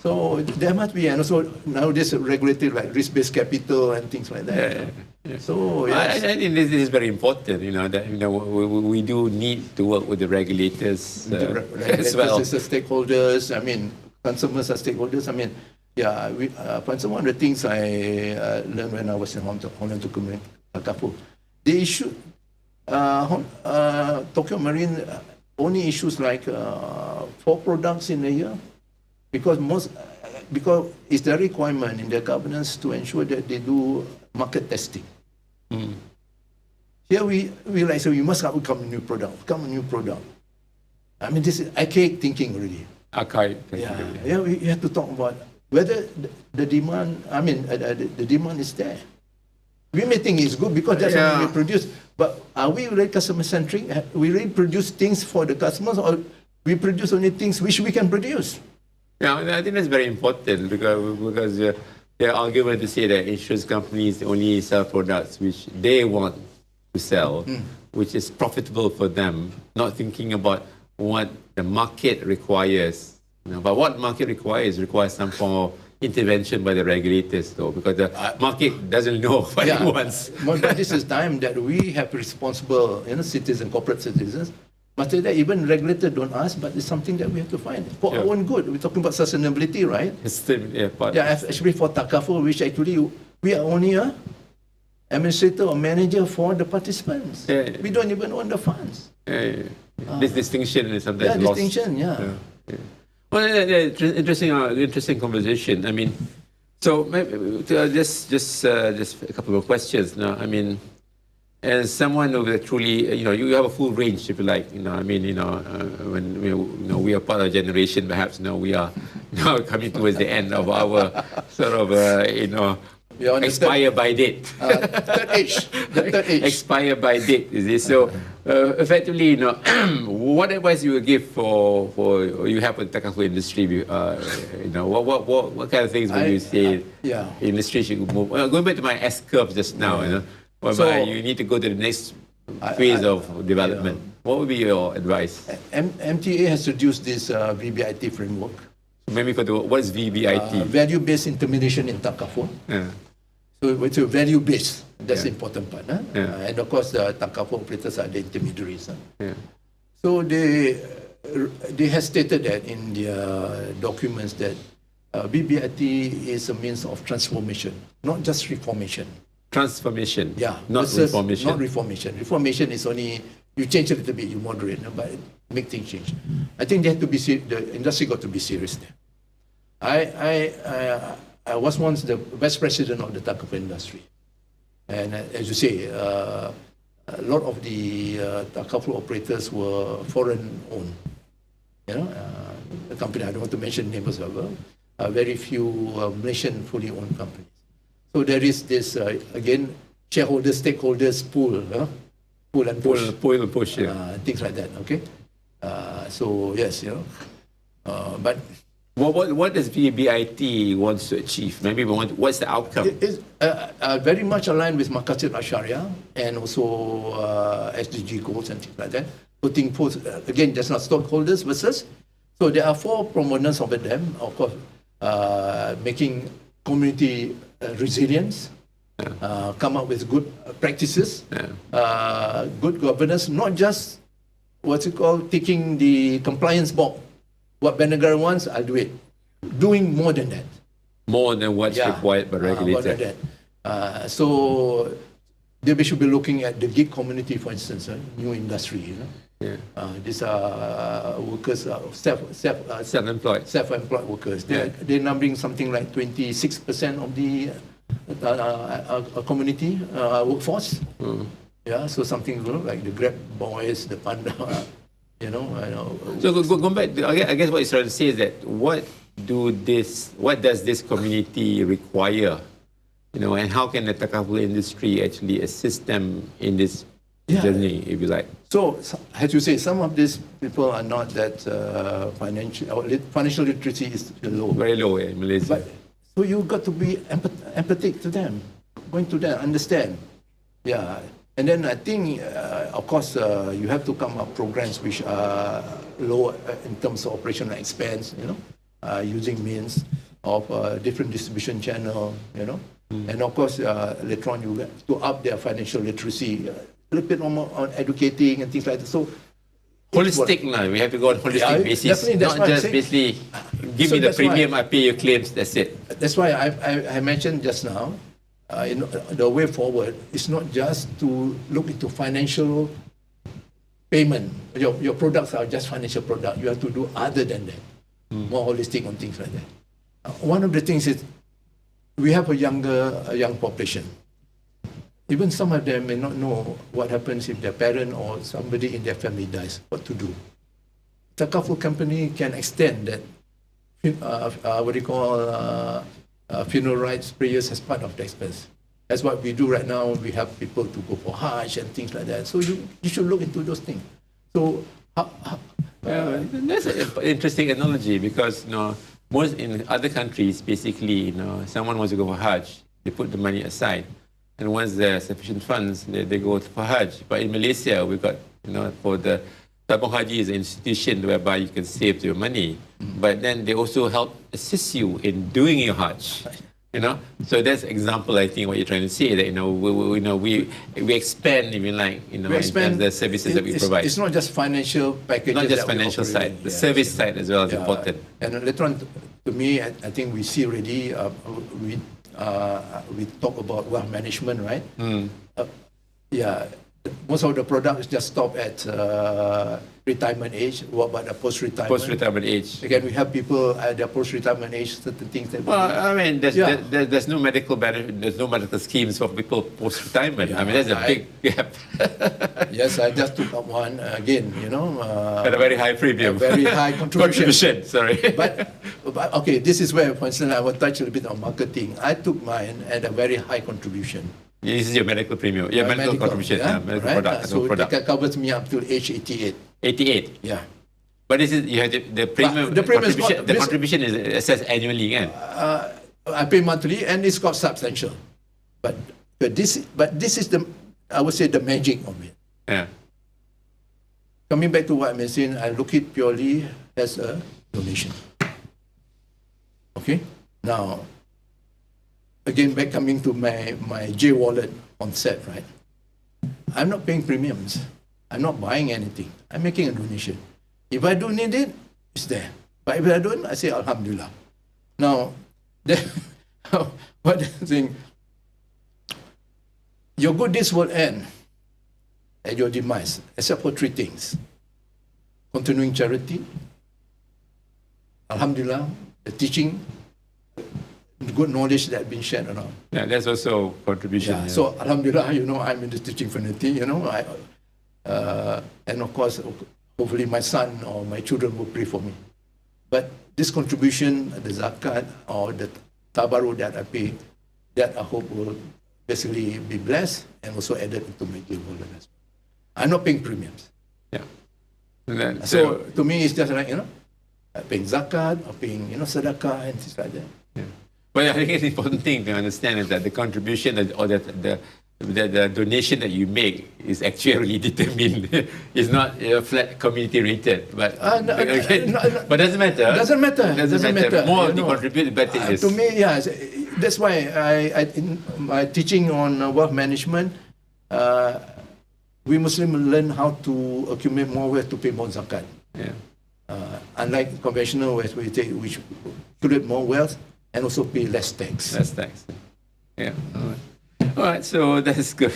C: So there must be, and also nowadays regulated like risk-based capital and things like that. So yes.
B: I think this is very important. That we do need to work with the regulators as well.
C: The stakeholders. I mean, consumers are stakeholders. I mean, yeah. For instance, one of the things I learned when I was in Holland to Takaful, they issue Tokyo Marine only issues like 4 products in a year, because it's the requirement in their governance to ensure that they do market testing. Here we like, so we must come a new product. I mean, this is archaic thinking already.
B: Archaic.
C: Yeah, we have to talk about whether the demand, the demand is there. We may think it's good because that's what we produce, but are we really customer-centric? We really produce things for the customers, or we produce only things which we can produce?
B: Yeah, I think that's very important because there are arguments to say that insurance companies only sell products which they want to sell, which is profitable for them, not thinking about what the market requires. But what market requires some form of intervention by the regulators, though, because the market doesn't know what it wants.
C: But this is time that we have responsible, citizens, corporate citizens. But that even regulators don't ask, but it's something that we have to find for our own good. We're talking about sustainability, right? Especially for Takaful, which actually we are only a administrator or manager for the participants. We don't even own the funds.
B: This distinction is sometimes lost. Well, interesting conversation. I mean, so maybe, just a couple of questions now. I mean, as someone who truly, you have a full range, if you like. When we are part of a generation, perhaps we are now coming towards the end of our sort of, expire by date.
C: Third age.
B: Expire by date, is it? So, effectively, what advice you would give for you have with the Takaful industry? What kind of things would you say industry should move? Going back to my S curve just now, whereby you need to go to the next phase of development. What would be your advice?
C: MTA has introduced this VBIT framework.
B: Maybe what is VBIT?
C: Value-based intermediation in Takaful. So it's a value-based. That's the important part. And of course, the Takaful operators are the intermediaries. So they have stated that in their documents that VBIT is a means of transformation, not just reformation.
B: Transformation.
C: Not reformation. Not reformation. Reformation is only you change a little bit, you moderate, but make things change. I think they have to be the industry got to be serious there. I was once the vice president of the Takaful industry, and as you say, a lot of the Takaful operators were foreign owned. The company, I don't want to mention names of very few Malaysian fully owned companies. So there is this, again, shareholders, stakeholders pool, pull and push. Things like that, okay? So, yes, but...
B: What does VBIT wants to achieve? Maybe what's the outcome?
C: It's very much aligned with Maqasid Shariah and also SDG goals and things like that. Putting forth, again, that's not stockholders versus. So there are 4 proponents of them, of course, making community resilience, come up with good practices, good governance, not just taking the compliance box. What Benegara wants, I'll do it. Doing more than that.
B: More than what's required by regulators.
C: More than that. So they should be looking at the gig community, for instance, new industry. These are workers, self-employed workers. They're numbering something like 26% of the community workforce. So something like the Grab boys, the Panda.
B: So going back, I guess what you're trying to say is that what does this community require, and how can the Takaful industry actually assist them in this journey, if you like?
C: So, as you say, some of these people are not that financial literacy is low.
B: Very low in Malaysia.
C: So you got to be empathetic to them, going to them, understand. And then I think, of course, you have to come up programs which are low in terms of operational expense, using means of different distribution channel, and of course later on you get to up their financial literacy, a little bit more on educating and things like that. So
B: holistic now. We have to go on holistic basis, not just basically give me the premium, I pay your claims, that's it.
C: That's why I mentioned just now, the way forward is not just to look into financial payment. Your products are just financial product. You have to do other than that, more holistic on things like that. One of the things is we have a young population. Even some of them may not know what happens if their parent or somebody in their family dies, what to do. Takaful company can extend that, funeral rites, prayers as part of the expense. That's what we do right now. We have people to go for Hajj and things like that. So you should look into those things. So
B: that's an interesting analogy, because most in other countries, basically, someone wants to go for Hajj, they put the money aside, and once there are sufficient funds, they go for Hajj. But in Malaysia, we've got, for the Tabung Haji is an institution whereby you can save your money, but then they also help assist you in doing your Hajj. So that's example. I think what you're trying to say, that we expand, even like in terms of the services that we provide.
C: It's not just financial packages.
B: Not just financial side, the service side as well is important.
C: And later on, to me, I think we see already. We talk about wealth management, right? Most of the products just stop at retirement age. What about the post-retirement?
B: Post-retirement age.
C: Again, we have people at their post-retirement age, certain things that...
B: Well, I mean, there's no medical benefit, there's no medical schemes for people post-retirement. I mean, there's a big gap.
C: Yes, I just took up one again,
B: at a very high premium.
C: A very high contribution.
B: Sorry.
C: But, okay, this is where, for instance, I will touch a little bit on marketing. I took mine at a very high contribution.
B: This is your medical premium, your medical contribution, medical product.
C: So it covers me up to age 88.
B: 88?
C: Yeah.
B: But this is, you have the premium, the contribution is assessed annually, kan?
C: I pay monthly, and it's got substantial. But this is the, I would say, the magic of it.
B: Yeah.
C: Coming back to what I mentioned, I look it purely as a donation. Okay? Now, again, back coming to my J wallet concept, right? I'm not paying premiums. I'm not buying anything. I'm making a donation. If I don't need it, it's there. But if I don't, I say Alhamdulillah. Now, what I'm saying, your good deeds will end at your demise, except for three things: continuing charity, Alhamdulillah, the teaching, good knowledge that has been shared around.
B: Yeah, that's also contribution.
C: Yeah. So Alhamdulillah, I'm in the teaching fraternity, and of course, hopefully my son or my children will pray for me. But this contribution, the zakat or the tabarru that I pay, that I hope will basically be blessed and also added into my wallet as well. I'm not paying premiums.
B: Yeah.
C: So to me, it's just like, paying zakat or paying, sadaqah and things like that.
B: Yeah. But I think it's important thing to understand is that the contribution or the donation that you make is actually determined. It's not flat community rated, but but doesn't matter.
C: Doesn't matter.
B: The more you contribute, the better it is.
C: To me, yeah, that's why I in my teaching on wealth management, we Muslims learn how to accumulate more wealth to pay more zakat.
B: Yeah.
C: Unlike conventional wealth, we accumulate more wealth and also pay less tax.
B: Less tax. Yeah. All right. So that's good.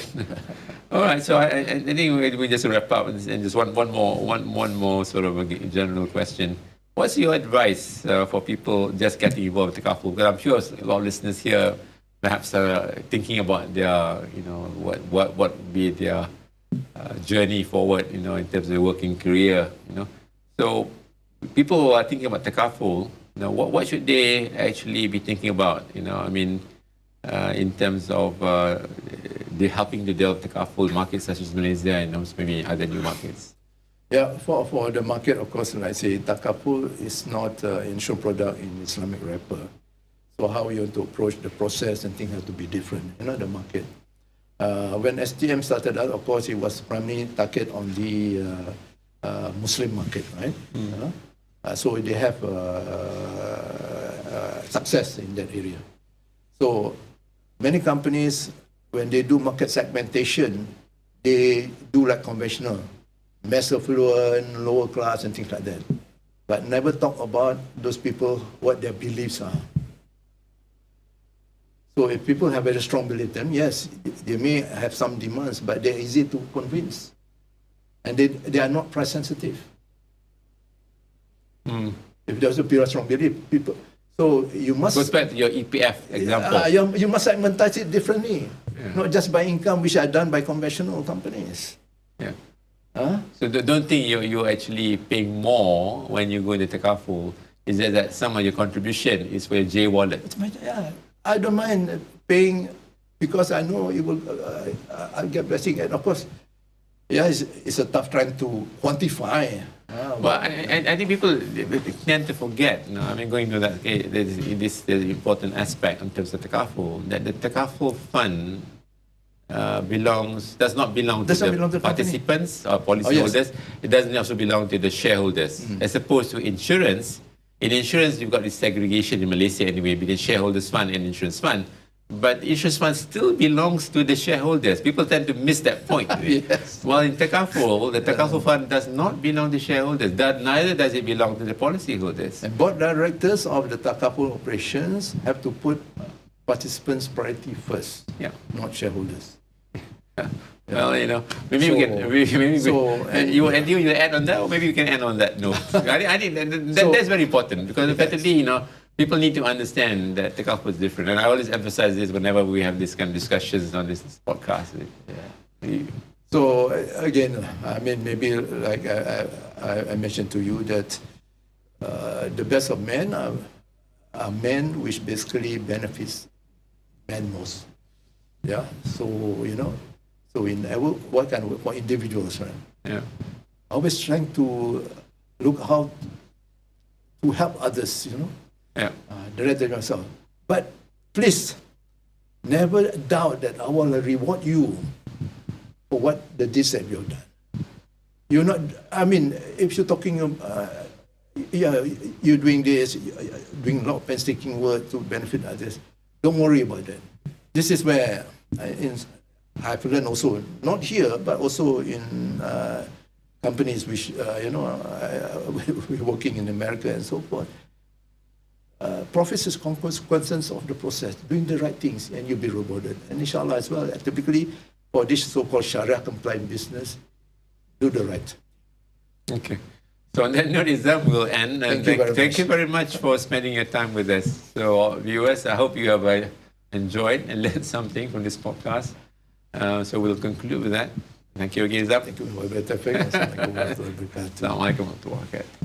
B: All right. So I think we just wrap up and just one more sort of a general question. What's your advice for people just getting involved with Takaful? Because I'm sure a lot of listeners here perhaps are thinking about their, what would be their journey forward, in terms of their working career, So people who are thinking about Takaful, what should they actually be thinking about? In terms of they're helping to develop Takaful markets such as Malaysia and maybe other new markets.
C: Yeah, for the market, of course, like I say, Takaful is not an insurance product in Islamic wrapper. So how you want to approach the process and things have to be different, the market. When STM started out, of course, it was primarily targeted on the Muslim market, right? So they have success in that area. So many companies, when they do market segmentation, they do like conventional, mass affluent, lower class, and things like that. But never talk about those people, what their beliefs are. So if people have very strong belief, then yes, they may have some demands, but they're easy to convince. And they are not price sensitive. If there's a very strong belief, people, so you must...
B: Goes back to your EPF example.
C: You must segmentize it differently, not just by income, which are done by conventional companies.
B: Yeah. So don't think you're actually paying more when you go into Takaful. Is that some of your contribution is for your J wallet?
C: I don't mind paying because I know it will. I'll get blessing, and of course, it's a tough trying to quantify.
B: Well, I think people tend to forget. I mean, going to that, this is the important aspect in terms of Takaful, that the Takaful fund does not belong to the participants or policyholders. It doesn't also belong to the shareholders. As opposed to insurance. In insurance, you've got this segregation in Malaysia anyway between shareholders fund and insurance fund. But insurance fund still belongs to the shareholders. People tend to miss that point.
C: Yes.
B: While in Takaful, the Takaful fund does not belong to shareholders. Neither does it belong to the policyholders.
C: And board directors of the Takaful operations have to put participants' priority first, not shareholders.
B: Well, maybe we can. You add on that, or maybe we can add on that. No, I think that's very important because effectively, people need to understand that Takaful is different, and I always emphasize this whenever we have this kind of discussions on this podcast.
C: So again, I mean, maybe like I mentioned to you that the best of men are men which basically benefits men most. Yeah. So So in what kind of for individuals, right?
B: Yeah.
C: Always trying to look how to help others, rather than yourself. But please, never doubt that I will reward you for what the deeds that you've done. You're not. I mean, if you're talking, you're doing this, doing a lot of painstaking work to benefit others. Don't worry about that. This is where I've learned also, not here, but also in companies which, we're working in America and so forth. Profits is consequences of the process, doing the right things, and you'll be rewarded. And inshallah as well, typically for this so-called Shariah compliant business, do the right.
B: Okay. So on that note, Izam, we'll end. And thank you very much for spending your time with us. So viewers, I hope you have enjoyed and learned something from this podcast. So we'll conclude with that. Thank you again, Izam.
C: Thank you. Assalamualaikum warahmatullahi wabarakatuh.
B: Assalamualaikum warahmatullahi wabarakatuh.